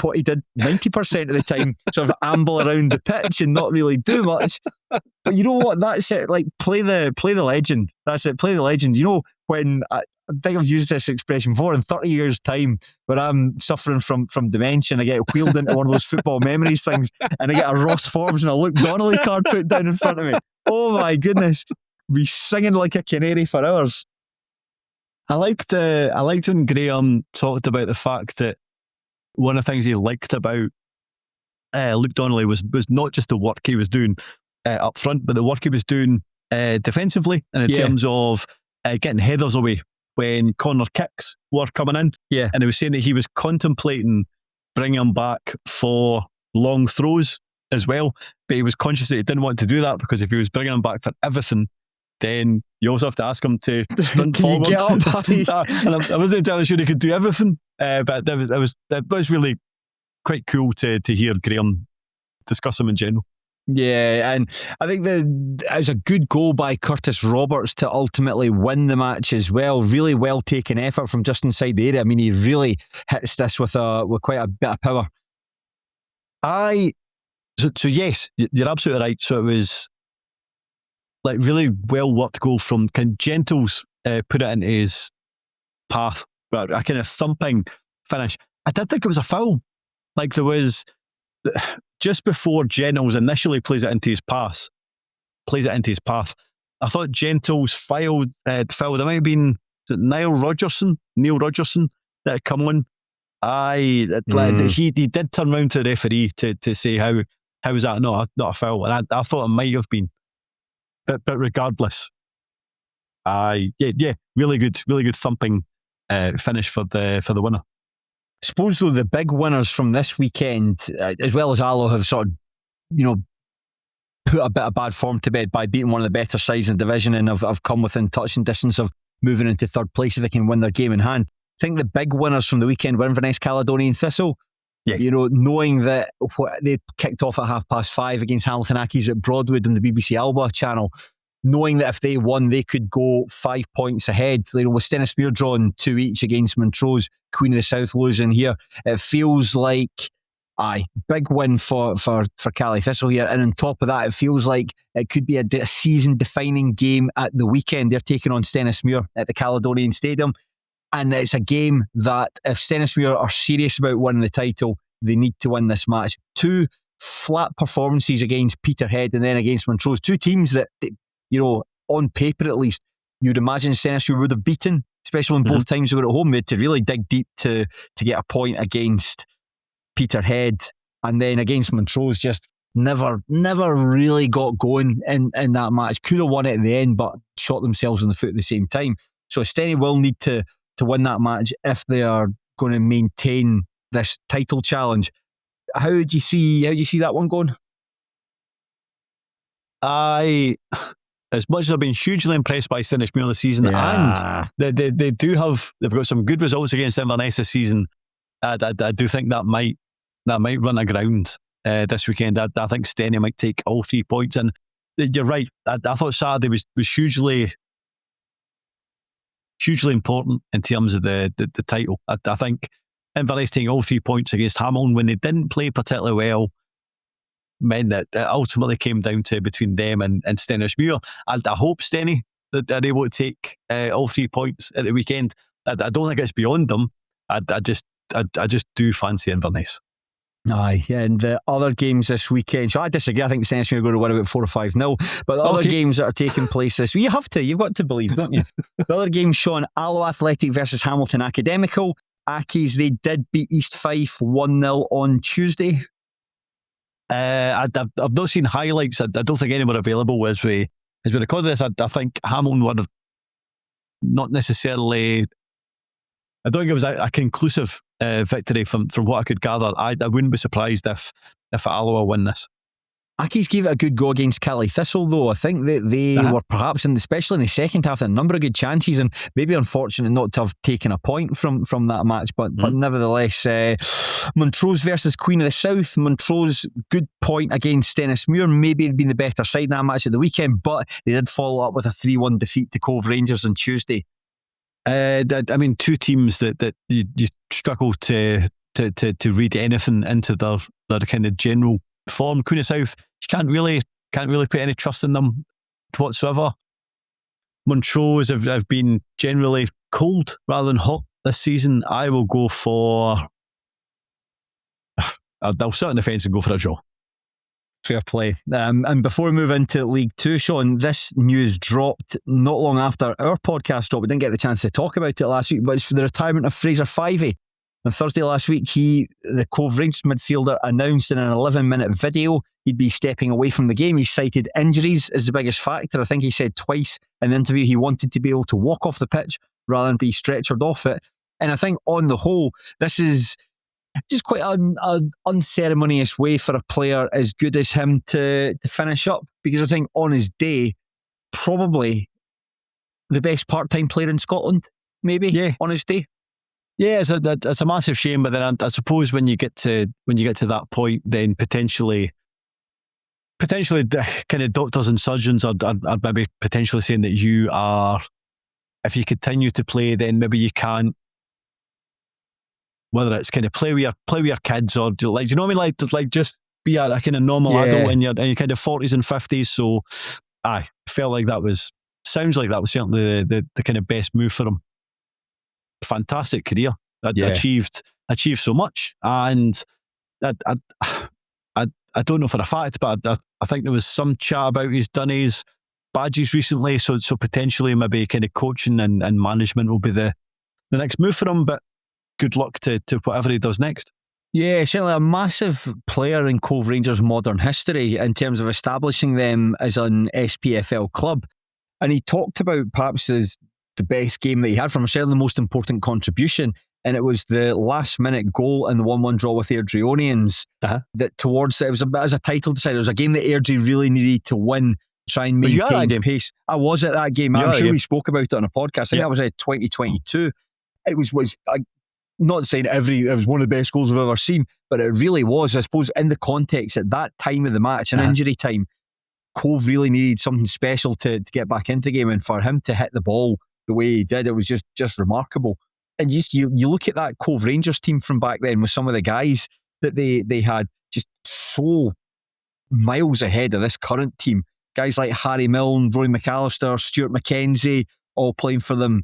what he did 90% of the time, sort of amble around the pitch and not really do much. But you know what? That's it. Like play the legend. That's it. Play the legend. You know, when I think I've used this expression before, in 30 years' time, when I'm suffering from dementia and I get wheeled into one of those football memories things, and I get a Ross Forbes and a Luke Donnelly card put down in front of me. Oh my goodness, be singing like a canary for hours. I liked when Graham talked about the fact that one of the things he liked about Luke Donnelly was not just the work he was doing up front, but the work he was doing defensively, and in terms of getting headers away when corner kicks were coming in. Yeah. And he was saying that he was contemplating bringing him back for long throws as well, but he was conscious that he didn't want to do that, because if he was bringing him back for everything, then you also have to ask him to sprint forward. Get up, and I wasn't entirely sure he could do everything, but it was really quite cool to hear Graham discuss him in general. Yeah, and I think that it's a good goal by Curtis Roberts to ultimately win the match as well. Really well taken effort from just inside the area. I mean, he really hits this with quite a bit of power. So yes, you're absolutely right. So it was like really well worked goal from Gentles, put it into his path, but a kind of thumping finish. I did think it was a foul. Like there was, just before Gentles initially plays it into his path, I thought Gentles fouled. It might have been Neil Rogerson that had come on He did turn round to the referee to say how was that not a foul, and I thought it might have been, but regardless, really good thumping finish for the winner. I suppose though the big winners from this weekend, as well as Alloa, have sort of put a bit of bad form to bed by beating one of the better sides in the division and have come within touching distance of moving into third place if they can win their game in hand. I think the big winners from the weekend were Inverness, Caledonian, Thistle. Yeah. Knowing that they kicked off at 5:30 against Hamilton Accies at Broadwood on the BBC Alba channel, knowing that if they won, they could go 5 points ahead. With Stennismuir drawing 2 each against Montrose, Queen of the South losing here, it feels like big win for Cali Thistle here. And on top of that, it feels like it could be a season-defining game at the weekend. They're taking on Stennismuir at the Caledonian Stadium. And it's a game that if Stennismuir are serious about winning the title, they need to win this match. 2 flat performances against Peterhead and then against Montrose. 2 teams that, on paper at least, you'd imagine Stennismuir would have beaten, especially when both times they were at home. They had to really dig deep to get a point against Peterhead, and then against Montrose just never really got going in that match. Could have won it at the end, but shot themselves in the foot at the same time. So Stenny will need to win that match if they are going to maintain this title challenge. How do you see that one going? As much as I've been hugely impressed by Stennismuir this season, and they've got some good results against Inverness this season. I do think that might run aground this weekend. I think Stenny might take all 3 points, and you're right. I thought Saturday was hugely important in terms of the title. I think Inverness taking all 3 points against Hamilton when they didn't play particularly well meant that it ultimately came down to between them and Stennismuir. I hope Stenny that they're able to take all 3 points at the weekend. I don't think it's beyond them. I just do fancy Inverness. Aye, and the other games this weekend, so I disagree. I think Stennismuir are going to win about 4 or 5-0. But the other games that are taking place this week, you've got to believe, don't you? The other games, Shaughan, Alloa Athletic versus Hamilton Academical. Accies, they did beat East Fife 1-0 on Tuesday. I've not seen highlights. I don't think any were available as we recorded this. I think Hamilton were not necessarily. I don't think it was a conclusive victory from what I could gather. I wouldn't be surprised if Alloa win this. Accies gave it a good go against Cali Thistle, though. I think that they were perhaps, especially in the second half, a number of good chances, and maybe unfortunate not to have taken a point from that match. But nevertheless, Montrose versus Queen of the South. Montrose, good point against Stennismuir. Maybe they'd been the better side in that match at the weekend, but they did follow up with a 3-1 defeat to Cove Rangers on Tuesday. 2 teams that you struggle to read anything into their kind of general form. Queen of South, you can't really put any trust in them whatsoever. Montrose have been generally cold rather than hot this season. I will go for. I'll sit on the fence and go for a draw. Fair play. And before we move into League 2, Shaughan, this news dropped not long after our podcast dropped. We didn't get the chance to talk about it last week, but it's for the retirement of Fraser Fivey. On Thursday last week, the Cove Rangers midfielder, announced in an 11-minute video he'd be stepping away from the game. He cited injuries as the biggest factor. I think he said twice in the interview he wanted to be able to walk off the pitch rather than be stretchered off it. And I think on the whole, this is just quite an unceremonious way for a player as good as him to finish up, because I think on his day, probably the best part-time player in Scotland, maybe, on his day. Yeah, it's a massive shame, but then I suppose when you get to that point, then potentially the kind of doctors and surgeons are maybe potentially saying that you are, if you continue to play, then maybe you can't. Whether it's kind of play with your kids, or like, you know what I mean, like just be a kind of normal adult in your kind of 40s and 50s. So, felt like sounds like that was certainly the kind of best move for him. Fantastic career. Achieved so much, and I don't know for a fact, but I think there was some chat about he's done his badges recently, so potentially maybe kind of coaching and management will be the next move for him. But good luck to whatever he does next. Yeah, certainly a massive player in Cove Rangers' modern history in terms of establishing them as an SPFL club. And he talked about perhaps as the best game that he had from him, certainly the most important contribution. And it was the last minute goal in the 1-1 draw with Airdrieonians that towards it was a bit as a title decider. It was a game that Airdrie really needed to win, try and maintain pace. I was at that game. I'm sure we spoke about it on a podcast. I think that was 2022. It was not saying it was one of the best goals I've ever seen, but it really was. I suppose in the context at that time of the match, an injury time, Cove really needed something special to get back into the game, and for him to hit the ball the way he did, it was just remarkable. And you look at that Cove Rangers team from back then with some of the guys that they had, just so miles ahead of this current team. Guys like Harry Milne, Rory McAllister, Stuart McKenzie, all playing for them.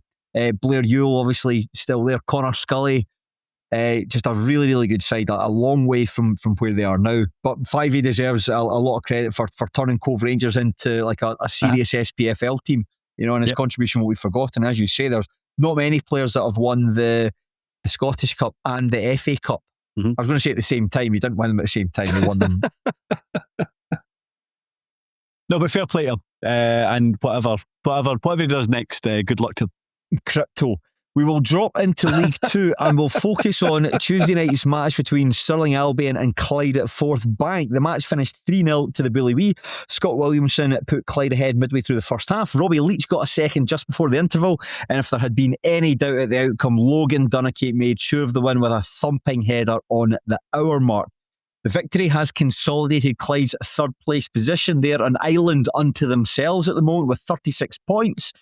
Blair Ewell obviously still there. Connor Scully. Just a really, really good side. A long way from where they are now. But 5A deserves a lot of credit for turning Cove Rangers into like a serious SPFL team. You know, and his contribution will be forgotten. As you say, there's not many players that have won the Scottish Cup and the FA Cup. I was going to say at the same time. You didn't win them at the same time. You won them. No, but fair play to him. And whatever he does next, good luck to him. Crypto. We will drop into League Two and we'll focus on Tuesday night's match between Stirling Albion and Clyde at Forth Bank. The match finished 3-0 to the Bully Wee. Scott Williamson put Clyde ahead midway through the first half. Robbie Leach got a second just before the interval, and if there had been any doubt at the outcome, Logan Donnelly made sure of the win with a thumping header on the hour mark. The victory has consolidated Clyde's third place position. They're an island unto themselves at the moment with 36 points.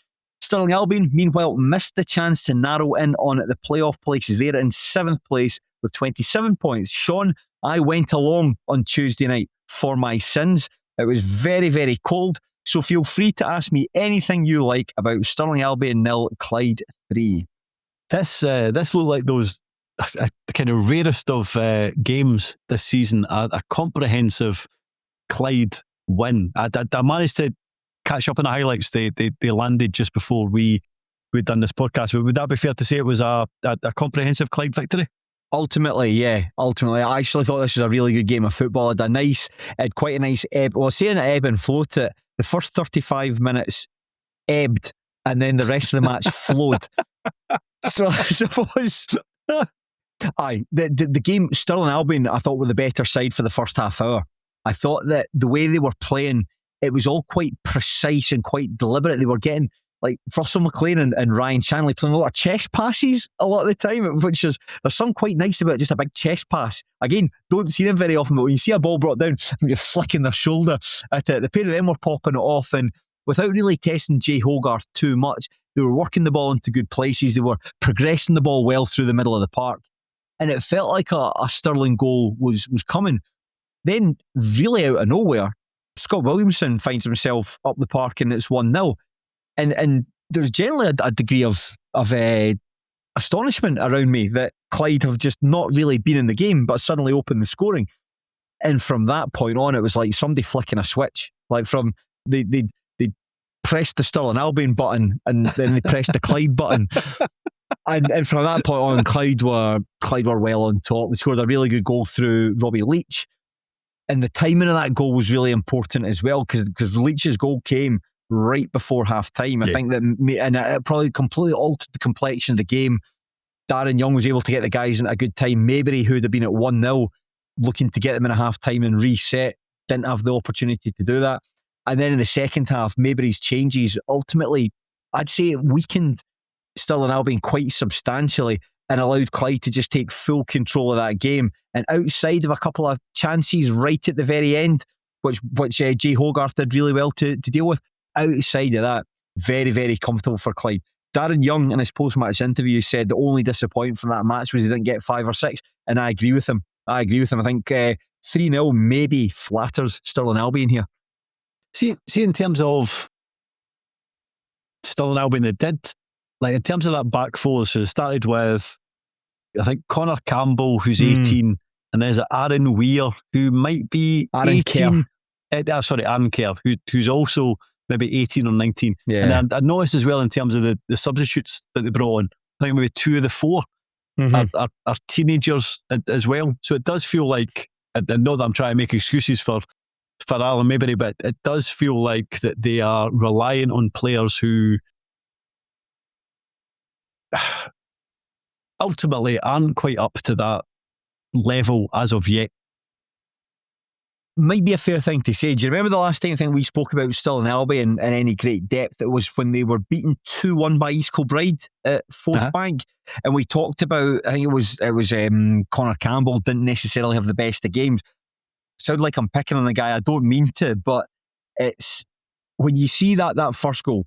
Stirling Albion, meanwhile, missed the chance to narrow in on the playoff places. They're in 7th place with 27 points. Shaughan, I went along on Tuesday night for my sins. It was very, very cold, so feel free to ask me anything you like about Stirling Albion 0, Clyde 3. This looked like those the kind of rarest of games this season. A comprehensive Clyde win. I managed to catch up on the highlights. They landed just before we'd done this podcast. Would that be fair to say it was a comprehensive Clyde victory? Ultimately, yeah. I actually thought this was a really good game of football. It had quite a nice ebb. Well, saying it ebb and flow to it, the first 35 minutes ebbed and then the rest of the match flowed. So I suppose the game, Stirling Albion, I thought were the better side for the first half hour. I thought that the way they were playing, it was all quite precise and quite deliberate. They were getting like Russell McLean and Ryan Shanley playing a lot of chest passes a lot of the time, which is, there's something quite nice about just a big chest pass. Again, don't see them very often, but when you see a ball brought down and you're flicking their shoulder at it, the pair of them were popping it off, and without really testing Jay Hogarth too much, they were working the ball into good places. They were progressing the ball well through the middle of the park, and it felt like a Stirling goal was coming. Then, really out of nowhere, Scott Williamson finds himself up the park and it's 1-0. And there's generally a degree of astonishment around me that Clyde have just not really been in the game, but suddenly opened the scoring. And from that point on, it was like somebody flicking a switch. Like from they pressed the Stirling Albion button and then they pressed the Clyde button. And from that point on, Clyde were well on top. They scored a really good goal through Robbie Leach. And the timing of that goal was really important as well, because Leach's goal came right before half time. I think that, and it probably completely altered the complexion of the game. Darren Young was able to get the guys in at a good time. Maybury, who'd have been at 1-0, looking to get them in a half time and reset, didn't have the opportunity to do that. And then in the second half, Maybury's changes ultimately, I'd say it weakened Stirling Albion quite substantially and allowed Clyde to just take full control of that game. And outside of a couple of chances right at the very end, which Jay Hogarth did really well to deal with, outside of that, very, very comfortable for Clyde. Darren Young in his post-match interview said the only disappointment from that match was he didn't get 5 or 6, and I agree with him. I think 3-0 maybe flatters Stirling Albion here. See, in terms of Stirling Albion, they did, like in terms of that back four, so it started with, I think, Connor Campbell, who's 18, and there's Aaron Weir, who might be Aaron 18. Aaron Kerr, who's also maybe 18 or 19. Yeah. And I noticed as well in terms of the substitutes that they brought on, I think maybe 2 of the 4 are teenagers as well. So it does feel like, and not that I'm trying to make excuses for Alan Maybury, but it does feel like that they are reliant on players who ultimately aren't quite up to that level as of yet. Might be a fair thing to say. Do you remember the last time I think we spoke about Stirling Albion in any great depth? It was when they were beaten 2-1 by East Kilbride at Forth Bank, and we talked about, I think it was Connor Campbell didn't necessarily have the best of games. Sound like I'm picking on the guy, I don't mean to, but it's when you see that first goal,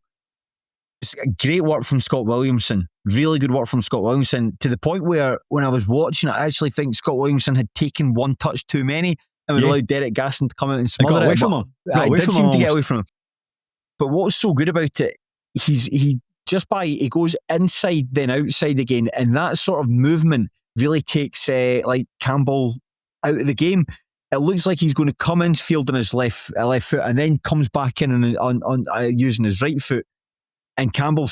it's great work from Scott Williamson, really good work from Scott Williamson, to the point where when I was watching it, I actually think Scott Williamson had taken one touch too many and would allowed Derek Gaston to come out and smother it. It did seem to get away from him. But what's so good about it, he goes inside then outside again, and that sort of movement really takes like Campbell out of the game. It looks like he's going to come in field on his left foot and then comes back in on using his right foot. And Campbell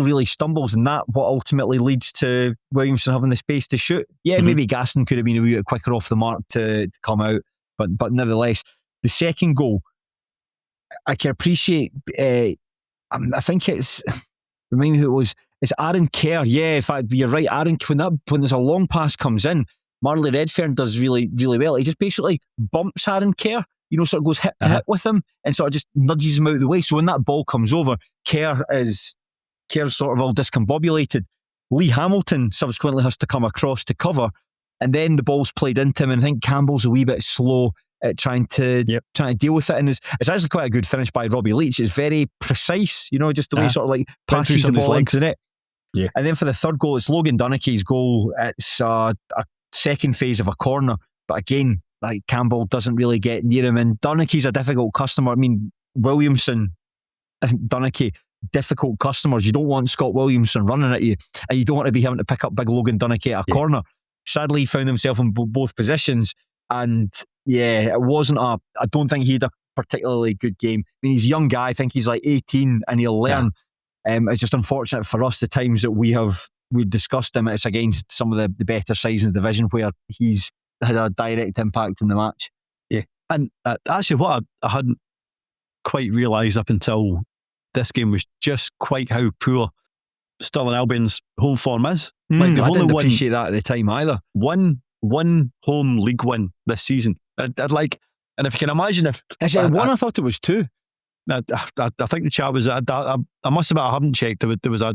really stumbles, and that what ultimately leads to Williamson having the space to shoot. Yeah, maybe Gaston could have been a wee bit quicker off the mark to come out, but nevertheless, the second goal, I can appreciate. I think it's, remind me who it was. It's Aaron Kerr. Yeah, in fact, you're right. Aaron, when there's a long pass comes in, Marley Redfern does really, really well. He just basically bumps Aaron Kerr, sort of goes hip to hip with him and sort of just nudges him out of the way. So when that ball comes over, Kerr's sort of all discombobulated. Lee Hamilton subsequently has to come across to cover, and then the ball's played into him, and I think Campbell's a wee bit slow at trying to deal with it. And it's actually quite a good finish by Robbie Leach. It's very precise, just the way he sort of like passes the ball into the net. Yeah. And then for the third goal, it's Logan Dunniky's goal. It's a second phase of a corner, but again, like Campbell doesn't really get near him, and Dunniky's a difficult customer. I mean, Williamson and Dunniky, difficult customers. You don't want Scott Williamson running at you, and you don't want to be having to pick up big Logan Dunniky at a corner. Sadly, he found himself in both positions, and it wasn't I don't think he had a particularly good game. I mean, he's a young guy. I think he's like 18, and he'll learn. It's just unfortunate for us the times that we've discussed him. It's against some of the better sides in the division where he's had a direct impact in the match. Yeah, and actually what I hadn't quite realised up until this game was just quite how poor Stirling Albion's home form is. Like they've only didn't appreciate that at the time either. One home league win this season. I'd like, and if you can imagine if... Is it one? I thought it was two. I think the chat was... I must admit I haven't checked. There was a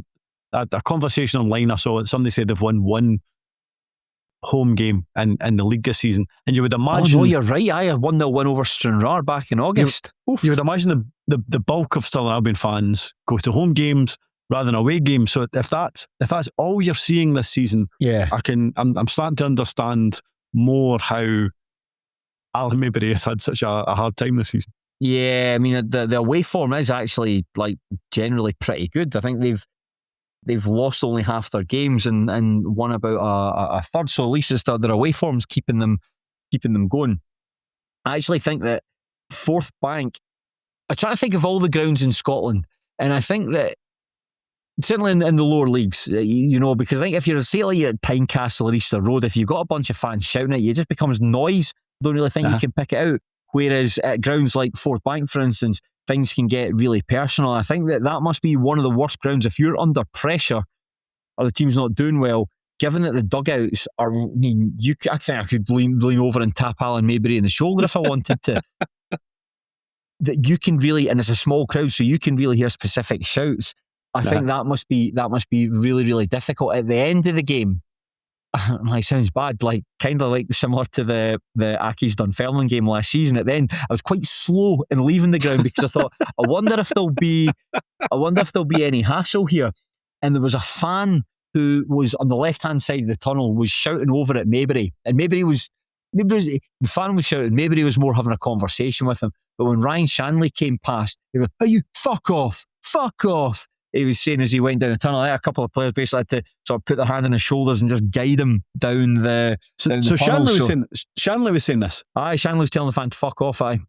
conversation online I saw that somebody said they've won one home game in the league this season, and you would imagine... Oh no, you're right. I had 1-0 win over Stranraer back in August. You would imagine the bulk of Stirling Albion fans go to home games rather than away games. So if that's all you're seeing this season, I'm starting to understand more how Alan Maybury has had such a hard time this season. Yeah, I mean the away form is actually like generally pretty good. I think they've lost only half their games and won about a third. So at least it's their away form's keeping them going. I actually think that Forth Bank, I'm trying to think of all the grounds in Scotland, and I think that certainly in the lower leagues, because I think if you're, say, like you're at Tynecastle or Easter Road, if you've got a bunch of fans shouting at you, it just becomes noise. Don't really think you can pick it out. Whereas at grounds like Forth Bank, for instance, things can get really personal. I think that must be one of the worst grounds if you're under pressure or the team's not doing well. Given that the dugouts are, I think I could lean over and tap Alan Maybury in the shoulder if I wanted to. That you can really, and it's a small crowd, so you can really hear specific shouts. I think that must be really, really difficult at the end of the game. Like, sounds bad, like kind of like similar to the Accies Dunfermline game last season. At the end, I was quite slow in leaving the ground because I thought, I wonder if there'll be any hassle here. And there was a fan who was on the left hand side of the tunnel was shouting over at Maybury, and the fan was shouting. Maybury was more having a conversation with him. But when Ryan Shanley came past, he was, "Oh, you fuck off!" He was saying as he went down the tunnel. A couple of players basically had to sort of put their hand on his shoulders and just guide him down the tunnel. Shanley was saying this. Aye, Shanley was telling the fan to fuck off. Aye.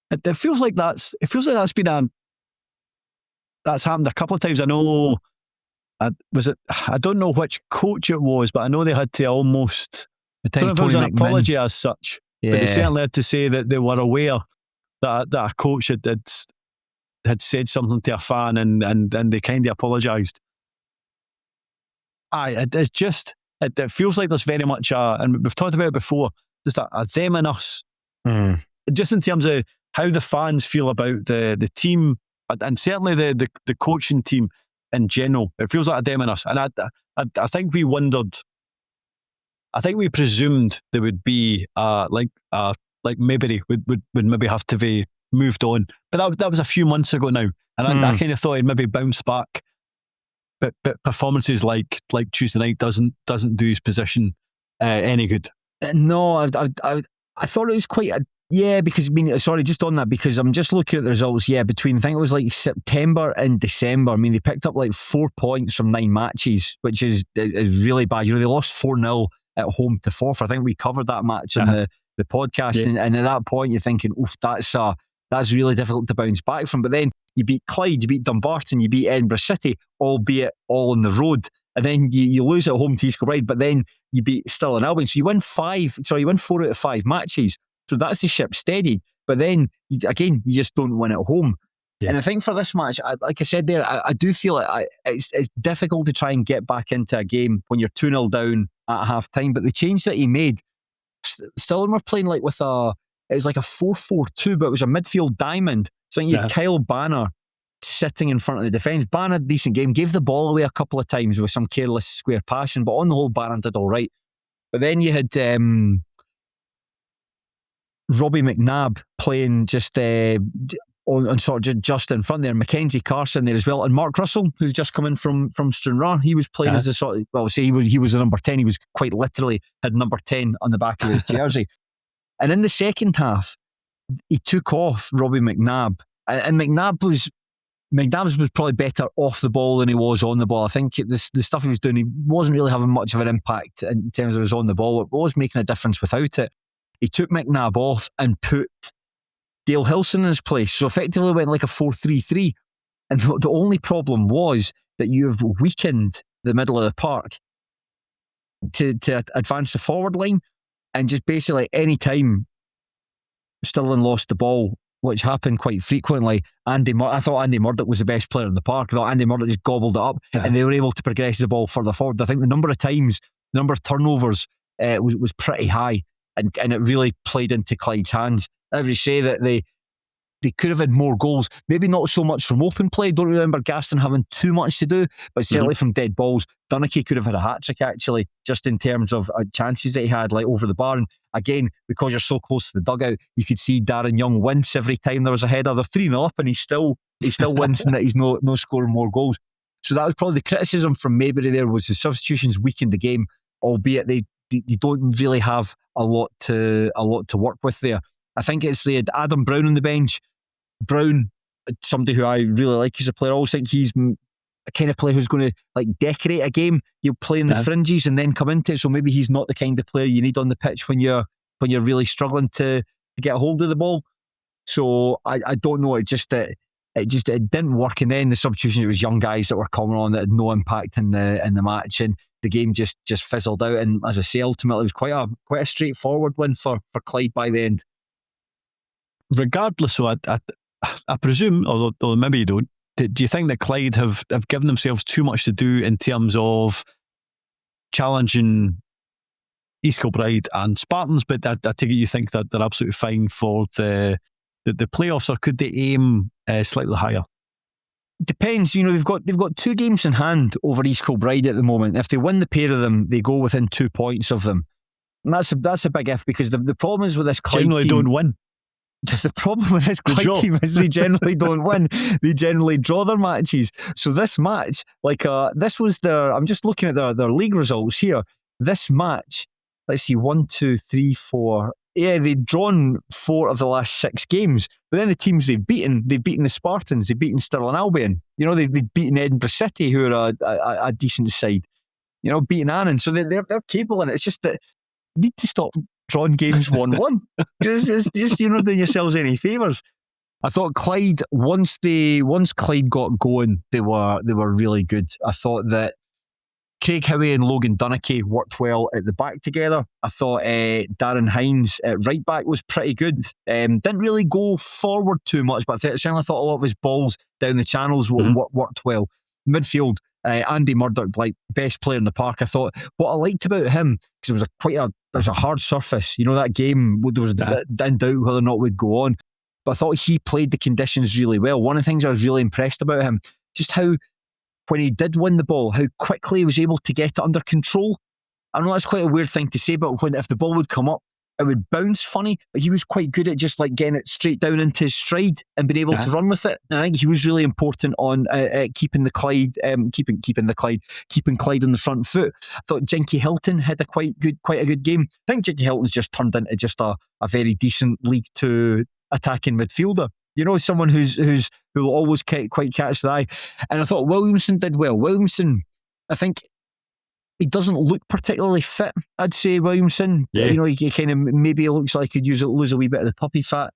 It feels like that's happened a couple of times. I know I don't know which coach it was, but I know they had to almost, I don't know if it was an apology as such, but they certainly had to say that they were aware that a coach had said something to a fan and they kind of apologised. It's just, it feels like there's very much and we've talked about it before, just a them and us. Just in terms of how the fans feel about the team and certainly the coaching team in general. It feels like a them and us. And I think we wondered, I think we presumed there would be like maybe would maybe have to be moved on. But that was a few months ago now. And I kind of thought he'd maybe bounce back. But performances like Tuesday night doesn't do his position any good. No, I thought it was quite because just on that, because I'm just looking at the results. Between, I think it was like September and December. I mean, they picked up like 4 points from 9 matches, which is really bad. They lost 4-0 at home to Forth. I think we covered that match in the podcast, and at that point you're thinking, oof, that's really difficult to bounce back from. But then you beat Clyde, you beat Dumbarton, you beat Edinburgh City, albeit all on the road. And then you lose at home to Kilbride, but then you beat Stirling Albion. So you win 4 out of 5 matches. So that's the ship steady. But then, you just don't win at home. Yeah. And I think for this match, like I said there, I do feel it's difficult to try and get back into a game when you're 2-0 down at half-time. But the change that he made, Stirling were playing like with it was like a 4-4-2, but it was a midfield diamond. So you had Kyle Banner sitting in front of the defence. Banner had a decent game, gave the ball away a couple of times with some careless square passing, but on the whole, Banner did all right. But then you had Robbie McNabb playing just on sort of just in front there, Mackenzie Carson there as well, and Mark Russell, who's just come in from Stranraer. He was playing as a sort of, well, say he was a number 10. He was quite literally had number 10 on the back of his jersey. And in the second half, he took off Robbie McNabb, and McNabb's was probably better off the ball than he was on the ball. I think the stuff he was doing, he wasn't really having much of an impact in terms of his on the ball. It was making a difference without it. He took McNabb off and put Dale Hilson in his place. So effectively went like a 4-3-3. And the only problem was that you've weakened the middle of the park to advance the forward line. And just basically any time Stirling lost the ball, which happened quite frequently, I thought Andy Murdoch was the best player in the park. I thought Andy Murdoch just gobbled it up, and they were able to progress the ball further forward. I think the number of turnovers was pretty high, and it really played into Clyde's hands. I would say that they could have had more goals, maybe not so much from open play. Don't remember Gaston having too much to do, but certainly from dead balls. Dunnicky could have had a hat-trick actually, just in terms of chances that he had like over the bar. And again, because you're so close to the dugout, you could see Darren Young wince every time there was a header. They're 3-0 up and he's still wincing that he's no scoring more goals. So that was probably the criticism from Maybury there, was the substitutions weakened the game, albeit they don't really have a lot to work with there. I think they had Adam Brown on the bench. Brown, somebody who I really like as a player. I always think he's a kind of player who's going to like decorate a game. You'll play in the fringes and then come into it. So maybe he's not the kind of player you need on the pitch when you're really struggling to get a hold of the ball. So I don't know. It didn't work. And then the substitutions, it was young guys that were coming on that had no impact in the match, and the game just fizzled out. And as I say, ultimately it was quite a straightforward win for Clyde by the end. Regardless, so I presume, although maybe you don't, do you think that Clyde have given themselves too much to do in terms of challenging East Kilbride and Spartans? But I take it you think that they're absolutely fine for the playoffs, or could they aim slightly higher? Depends. They've got 2 games in hand over East Kilbride at the moment. If they win the pair of them, they go within 2 points of them. And that's a big if, because the problem is with this Clyde generally team, don't win. The problem with this Clyde team is they generally don't win. They generally draw their matches. So this match, this was I'm just looking at their league results here. This match, let's see, 1, 2, 3, 4. Yeah, they've drawn 4 of the last 6 games. But then the teams they've beaten the Spartans, they've beaten Stirling Albion. They've beaten Edinburgh City, who are a decent side. Beaten Annan. So they're capable, and it's just that you need to stop drawing games 1-1. Just doing yourselves any favours. I thought Clyde, once Clyde got going, they were really good. I thought that Craig Howie and Logan Donnelly worked well at the back together. I thought Darren Hines at right back was pretty good. Didn't really go forward too much, but certainly thought a lot of his balls down the channels worked well. Midfield, Andy Murdoch, like best player in the park. I thought what I liked about him, because it was a hard surface. You know, that game, there was in doubt whether or not we'd go on. But I thought he played the conditions really well. One of the things I was really impressed about him, just how when he did win the ball, how quickly he was able to get it under control. I know that's quite a weird thing to say, but if the ball would come up, it would bounce funny, but he was quite good at just like getting it straight down into his stride and being able to run with it. And I think he was really important on keeping Clyde on the front foot. I thought Jinky Hilton had quite a good game. I think Jinky Hilton's just turned into just a very decent League Two attacking midfielder. You know, someone who'll always quite catch the eye. And I thought Williamson did well. Williamson, I think he doesn't look particularly fit, I'd say, Williamson. Yeah. You know, he kind of maybe looks like he could lose a wee bit of the puppy fat.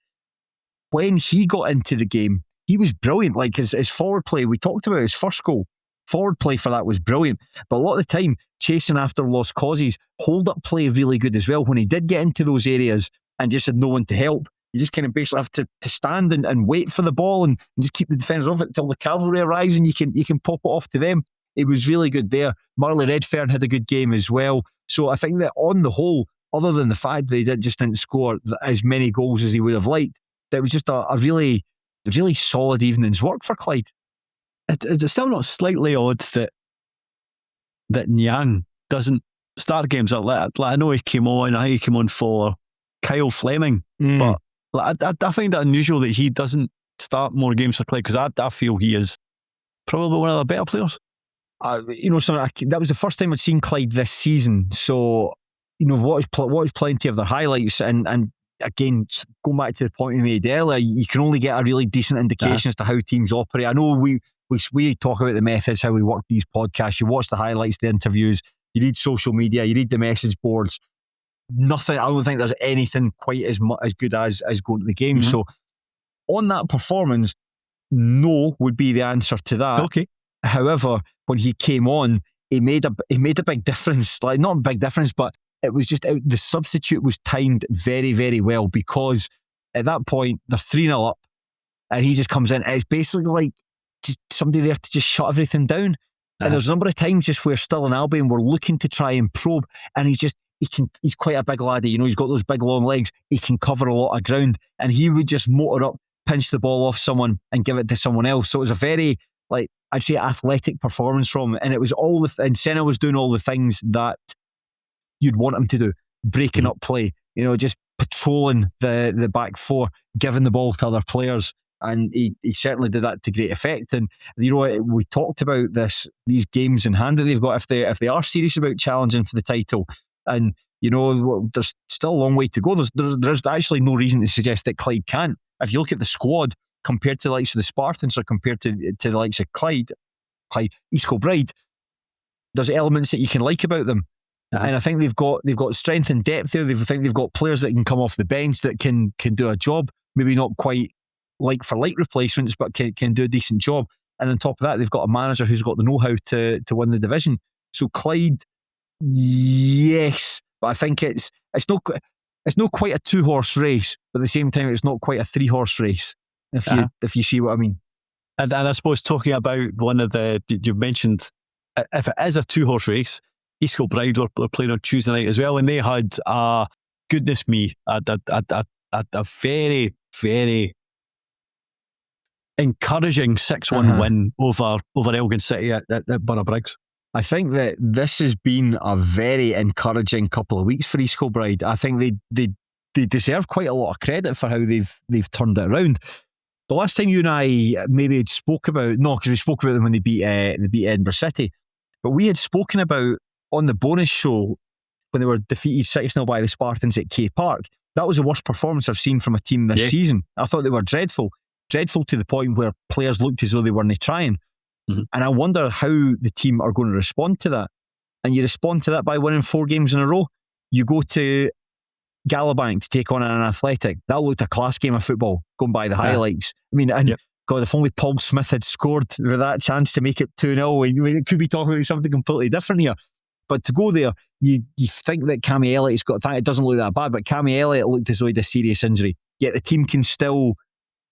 When he got into the game, he was brilliant. Like his forward play, we talked about his first goal. Forward play for that was brilliant. But a lot of the time, chasing after lost causes, hold-up play really good as well. When he did get into those areas and just had no one to help, you just kind of basically have to stand and wait for the ball and just keep the defenders off it until the cavalry arrives and you can pop it off to them. It was really good there. Marley Redfern had a good game as well. So I think that on the whole, other than the fact that he didn't score as many goals as he would have liked, that was just a really solid evening's work for Clyde. It's still not slightly odd that Nyang doesn't start games. Like I know he came on for Kyle Fleming, but I find it unusual that he doesn't start more games for Clyde, because I feel he is probably one of the better players. That was the first time I'd seen Clyde this season. So, watched plenty of their highlights, and again, going back to the point we made earlier, you can only get a really decent indication as to how teams operate. I know we talk about the methods, how we work these podcasts. You watch the highlights, the interviews, you read social media, you read the message boards. Nothing. I don't think there's anything quite as good as going to the game. So, on that performance, no would be the answer to that. Okay. However, when he came on, he made a big difference. Like, not a big difference, but it was just the substitute was timed very, very well, because at that point they're 3-0 up, and he just comes in. And it's basically like just somebody there to just shut everything down. And there's a number of times just where Stirling and Albion were looking to try and probe, and he's quite a big laddie. You know, he's got those big long legs. He can cover a lot of ground, and he would just motor up, pinch the ball off someone, and give it to someone else. So it was a very, like, I'd say, athletic performance from him. And it was and Senna was doing all the things that you'd want him to do, breaking up play, just patrolling the back four, giving the ball to other players. And he certainly did that to great effect. And we talked about these games in hand that they've got if they are serious about challenging for the title. And there's still a long way to go. There's actually no reason to suggest that Clyde can't. If you look at the squad compared to the likes of the Spartans or compared to the likes of Clyde, East Kilbride, there's elements that you can like about them. And I think they've got strength and depth there. I think they've got players that can come off the bench that can do a job. Maybe not quite like for like replacements, but can do a decent job. And on top of that, they've got a manager who's got the know-how to win the division. So Clyde, yes, but I think it's not quite a 2-horse race, but at the same time, it's not quite a 3-horse race. If you see what I mean. And I suppose talking about one of you've mentioned, if it is a 2-horse race, East Kilbride were playing on Tuesday night as well, and they had goodness me, a very, very encouraging 6-1 win over Elgin City at Borough Briggs. I think that this has been a very encouraging couple of weeks for East Kilbride. I think they deserve quite a lot of credit for how they've turned it around. The last time you and I maybe had spoke about, no, because we spoke about them when they beat Edinburgh City, but we had spoken about on the bonus show when they were defeated 6-0 by the Spartans at K Park. That was the worst performance I've seen from a team this season. I thought they were dreadful to the point where players looked as though they weren't trying. And I wonder how the team are going to respond to that. And you respond to that by winning 4 games in a row. You go to Gallowbank to take on an Athletic. That looked a class game of football, going by the highlights. I mean, and God, if only Paul Smith had scored with that chance to make it 2-0, I mean, it could be talking about something completely different here. But to go there, you think that Cammy Elliott's got, it doesn't look that bad, but Cammy Elliott looked as though he had a serious injury. Yet the team can still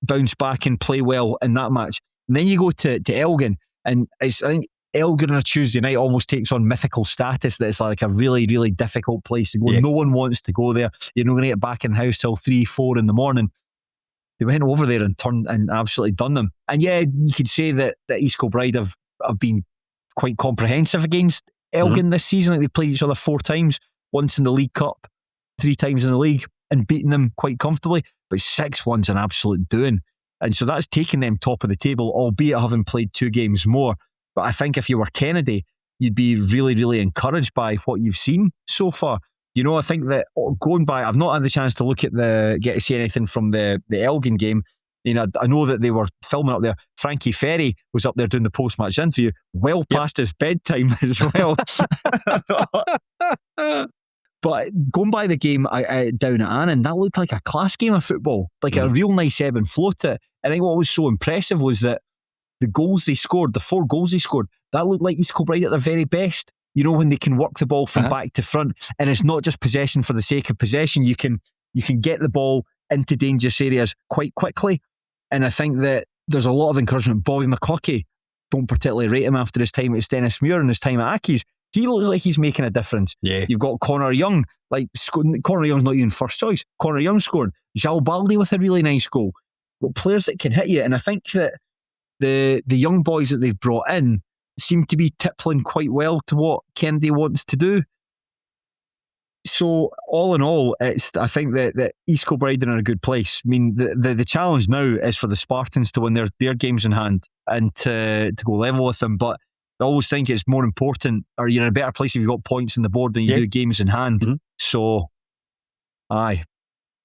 bounce back and play well in that match. And then you go to Elgin, and I think Elgin on a Tuesday night almost takes on mythical status, that it's like a really, really difficult place to go. No one wants to go there. You're not going to get back in the house till 3-4 in the morning. They went over there and turned and absolutely done them. And you could say that East Kilbride have been quite comprehensive against Elgin this season. Like, they've played each other 4 times, once in the League Cup, 3 times in the league, and beaten them quite comfortably. But 6-1's an absolute doing. And so that's taken them top of the table, albeit having played 2 games more. But I think if you were Kennedy, you'd be really, really encouraged by what you've seen so far. You know, I think that going by, I've not had the chance to get to see anything from the Elgin game. You know, I know that they were filming up there. Frankie Ferry was up there doing the post-match interview, well past his bedtime as well. But going by the game down at Annan, that looked like a class game of football, like a real nice ebb and flow to it. I think what was so impressive was that the goals they scored, the 4 goals they scored, that looked like East Kilbride at their very best. You know, when they can work the ball from back to front, and it's not just possession for the sake of possession. You can get the ball into dangerous areas quite quickly. And I think that there's a lot of encouragement. Bobby McCluckie, don't particularly rate him after his time at Stennismuir and his time at Accies. He looks like he's making a difference. Yeah. You've got Connor Young, Connor Young's not even first choice. Connor Young scored. Zhao Baldi with a really nice goal. Got players that can hit you, and I think that the young boys that they've brought in seem to be tippling quite well to what Kennedy wants to do. So all in all, I think that East Kilbride are in a good place. I mean, the challenge now is for the Spartans to win their games in hand and to go level with them. But I always think it's more important, or you're in a better place if you've got points on the board than you do games in hand. Mm-hmm. So, aye.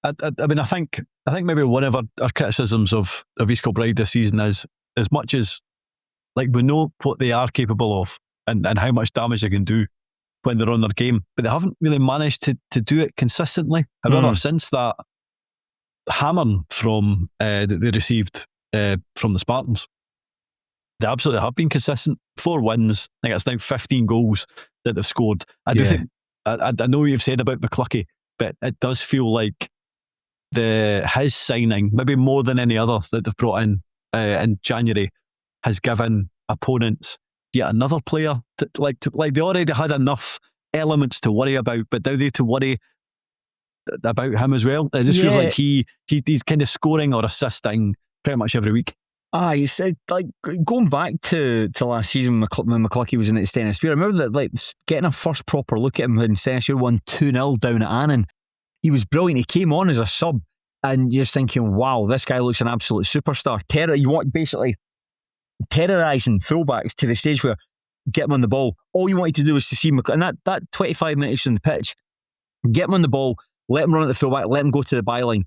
I mean, I think maybe one of our criticisms of East Kilbride this season is, as much as, like, we know what they are capable of and how much damage they can do when they're on their game, but they haven't really managed to do it consistently. However, since that hammer from that they received from the Spartans, they absolutely have been consistent. 4 wins. I think it's now 15 goals that they've scored. I do think, I know you've said about McCluckie, but it does feel like his signing, maybe more than any other that they've brought in January, has given opponents yet another player to they already had enough elements to worry about, but now they have to worry about him as well. It just feels like he's kind of scoring or assisting pretty much every week. You said, like, going back to last season when McCluckie was in at Stennismuir, I remember that, like, getting a first proper look at him when Stennismuir won 2-0 down at Annan. He was brilliant. He came on as a sub, and you're just thinking, wow, this guy looks an absolute superstar. You want basically terrorising fullbacks to the stage where get him on the ball. All you wanted to do was to see him, and that 25 minutes on the pitch, get him on the ball, let him run at the fullback, let him go to the byline.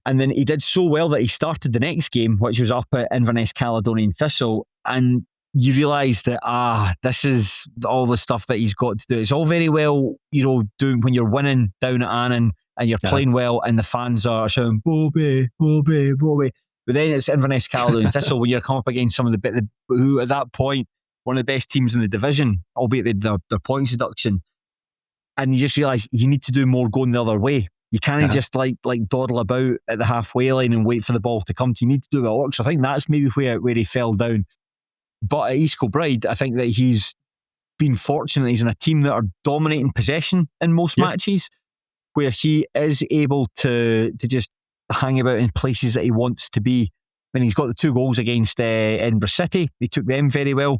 And then he did so well that he started the next game, which was up at Inverness Caledonian Thistle, and you realise that this is all the stuff that he's got to do. It's all very well, you know, doing when you're winning down at Annan and you're playing well and the fans are shouting Bobby, Bobby, Bobby. But then it's Inverness Caledonian Thistle when you're coming up against some of who at that point one of the best teams in the division, albeit they did their points deduction, and you just realise you need to do more going the other way. You can't just like dawdle about at the halfway line and wait for the ball to come to you. You need to do a work. So I think that's maybe where he fell down. But at East Kilbride, I think that he's been fortunate. He's in a team that are dominating possession in most matches, where he is able to just hang about in places that he wants to be. I mean, he's got the 2 goals against Edinburgh City. He took them very well.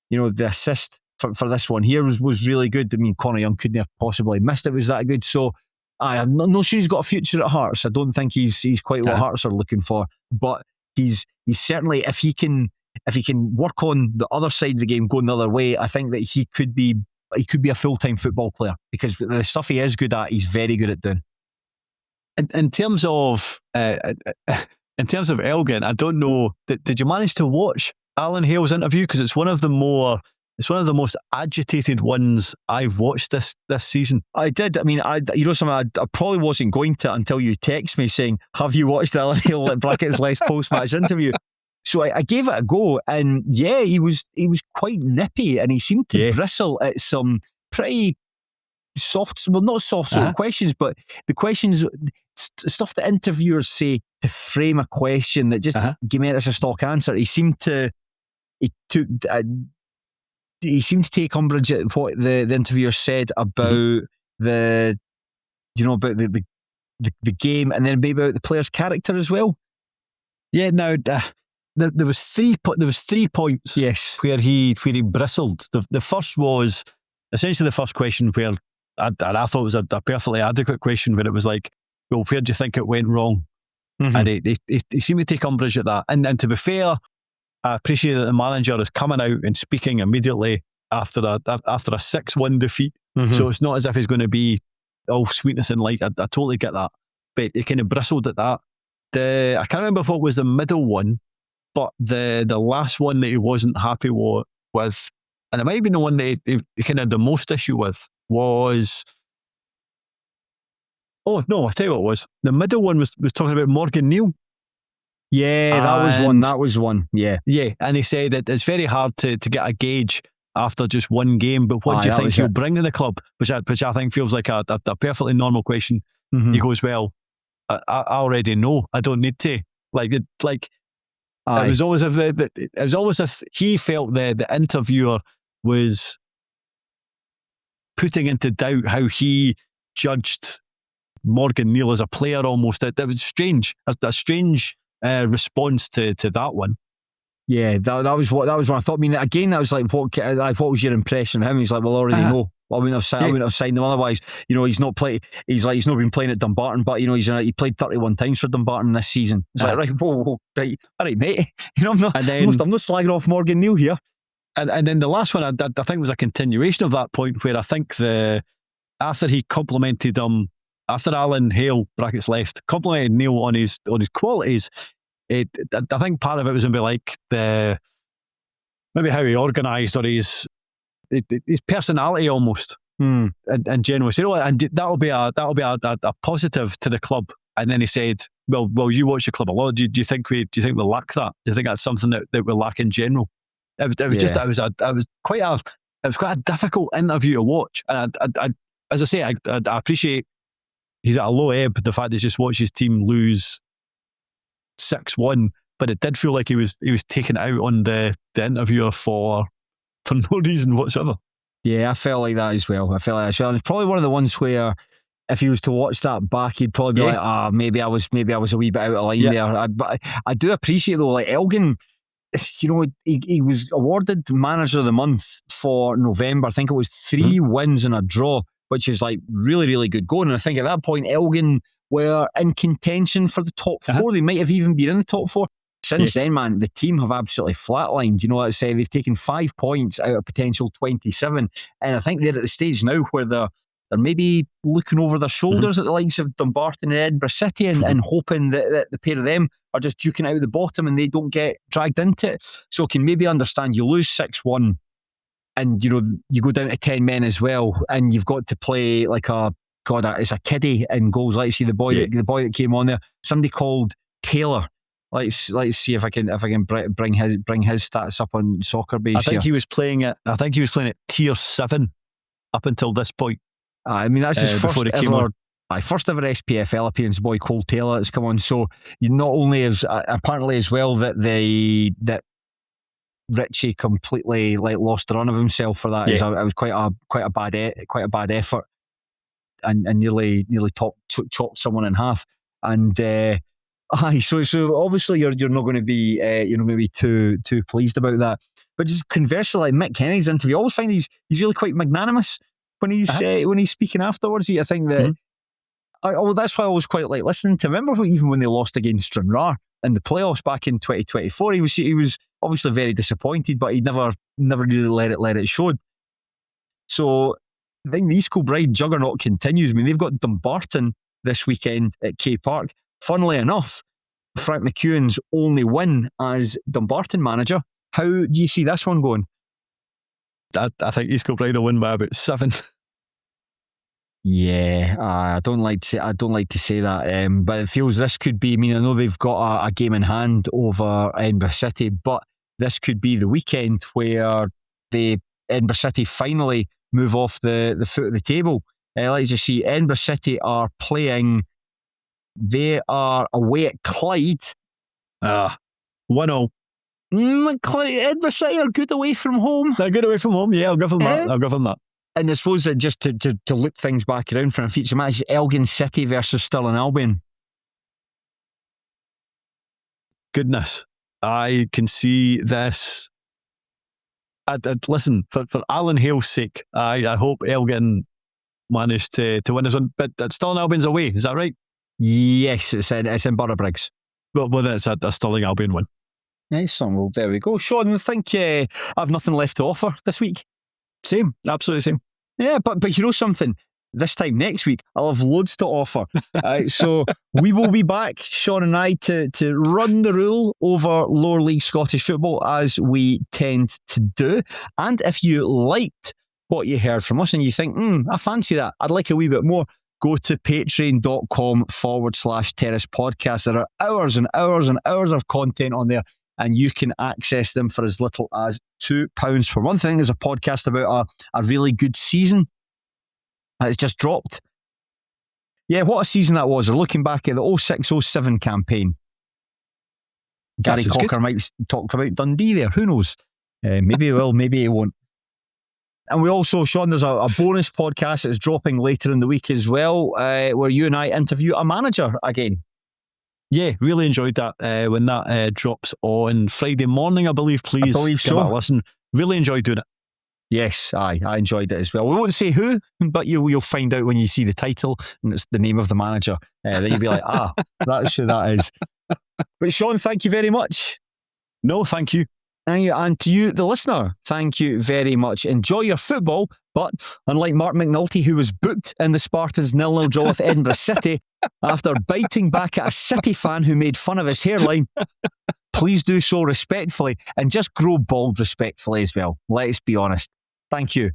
You know, the assist for this one here was really good. I mean, Connor Young couldn't have possibly missed it. It was that good. So I'm not sure he's got a future at Hearts. I don't think he's quite what Hearts are looking for. But he's certainly, if he can work on the other side of the game, going the other way, I think that he could be a full-time football player, because the stuff he is good at, he's very good at doing. In terms of Elgin, I don't know. Did you manage to watch Alan Hale's interview? Because it's one of the more it's one of the most agitated ones I've watched this season. I did. I mean, you know something, I probably wasn't going to until you text me saying, have you watched the Hill Brackets Less post-match interview? So I gave it a go, and yeah, he was quite nippy, and he seemed to bristle at some pretty soft, well, not soft sort of questions, but the questions, stuff that interviewers say to frame a question that just give me it as a stock answer. He seemed to take umbrage at what the interviewer said about about the game, and then maybe about the player's character as well. Yeah, now there was 3 points. Yes, where he bristled. The first was essentially the first question where I thought it was a perfectly adequate question, where it was like, well, where do you think it went wrong? And he seemed to take umbrage at that. And to be fair, I appreciate that the manager is coming out and speaking immediately after a 6-1 defeat. So it's not as if he's going to be all sweetness and light. I totally get that. But he kind of bristled at that. I can't remember what was the middle one, but the last one that he wasn't happy with, and it might have been the one that he kind of had the most issue with, was... Oh, no, I'll tell you what it was. The middle one was talking about Morgan Neal. Yeah, that was one. Yeah. Yeah, and he said that it's very hard to get a gauge after just one game, but what do you think he'll bring to the club? Which I think feels like a perfectly normal question. He goes, well, I already know. I don't need to. It was almost as if he felt the interviewer was putting into doubt how he judged Morgan Neal as a player. Almost that was strange. A strange response to that one. Yeah, that was one I thought. I mean, again, that was like, what was your impression of him? He's like, well, I already know. I wouldn't have signed him otherwise. He's not played. He's not been playing at Dumbarton, but he played 31 times for Dumbarton this season. It's like, right, whoa, right, all right, mate. I'm not slagging off Morgan Neal here. And then the last one, I think, was a continuation of that point, where I think after he complimented him, after Alan Hale brackets left, complimented Neil on his qualities. I think part of it was going to be like maybe how he organised, or his personality almost, in general. So, and that'll be a positive to the club. And then he said, "Well, you watch the club a lot. Do you think we lack that? Do you think that's something that we lack in general?" It was quite a difficult interview to watch. And I as I say, I appreciate he's at a low ebb. The fact he's just watched his team lose 6-1, but it did feel like he was taken out on the interviewer for no reason whatsoever. Yeah, I felt like that as well. And it's probably one of the ones where if he was to watch that back, he'd probably be like, maybe I was a wee bit out of line there. But I do appreciate, though, like Elgin, he was awarded Manager of the Month for November. I think it was 3 wins and a draw, which is like really, really good going. And I think at that point, Elgin were in contention for the top 4. They might have even been in the top 4. Since then, man, the team have absolutely flatlined. Let's say they've taken 5 points out of potential 27. And I think they're at the stage now where they're maybe looking over their shoulders at the likes of Dumbarton and Edinburgh City and hoping that the pair of them are just duking out the bottom and they don't get dragged into it. So can maybe understand you lose 6-1 and you go down to 10 men as well, and you've got to play like it's a kiddie in goals. Let's see the boy that came on there, somebody called Taylor. Let's see if I can bring his stats up on Soccer Base. I think he was playing at Tier 7 up until this point. I mean, that's his first ever SPFL appearance. Boy called Taylor has come on. So you not only is apparently as well that Richie completely lost the run of himself for that. It was quite a bad effort, and nearly chopped someone in half. And so obviously you're not going to be too pleased about that. But just conversely, like Mick Kenny's interview, I always find he's really quite magnanimous when he's speaking afterwards. I think that that's why I was quite like listening to. Remember even when they lost against Stranraer in the playoffs back in 2024, he was obviously very disappointed, but he never really let it show. So I think the East Kilbride juggernaut continues. I mean, they've got Dumbarton this weekend at K Park. Funnily enough, Frank McEwen's only win as Dumbarton manager. How do you see this one going? I think East Kilbride will win by about 7. Yeah, I don't like to say that, but it feels this could be. I mean, I know they've got a game in hand over Edinburgh City, but this could be the weekend where the Edinburgh City finally move off the foot of the table. Let's just see. Edinburgh City are playing. They are away at Clyde. 1-0. Clyde, Edinburgh City are good away from home. They're good away from home. Yeah, I'll give them that. I'll give them that. And I suppose that just to loop things back around for a future match, Elgin City versus Stirling Albion. Goodness, I can see this. Listen, for Alan Hale's sake, I hope Elgin managed to win this one. But Stirling Albion's away, is that right? Yes, it's in Borough-Briggs. Well, then it's a Stirling Albion win. Excellent. Well, there we go. Shaughan, I think I've nothing left to offer this week. Same, absolutely same. Yeah, but you know something? This time next week, I'll have loads to offer. So we will be back, Shaughan and I, to run the rule over lower league Scottish football as we tend to do. And if you liked what you heard from us and you think, I fancy that, I'd like a wee bit more, go to patreon.com/Terrace Podcast. There are hours and hours and hours of content on there, and you can access them for as little as £2 per month. I think there's a podcast about a really good season. It's just dropped. Yeah, what a season that was. We're looking back at the 06-07 campaign. Gary Cocker might talk about Dundee there. Who knows? Maybe he will, maybe he won't. And we also, Shaughan, there's a bonus podcast that's dropping later in the week as well, where you and I interview a manager again. Yeah, really enjoyed that when that drops on Friday morning, I believe. Please give it a listen. Really enjoyed doing it. Yes, I enjoyed it as well. We won't say who, but you'll find out when you see the title and it's the name of the manager. Then you'll be like, that's who that is. But Shaughan, thank you very much. No, thank you. And to you, the listener, thank you very much. Enjoy your football, but unlike Mark McNulty, who was booked in the Spartans 0-0 draw with Edinburgh City after biting back at a City fan who made fun of his hairline, please do so respectfully and just grow bald respectfully as well. Let's be honest. Thank you.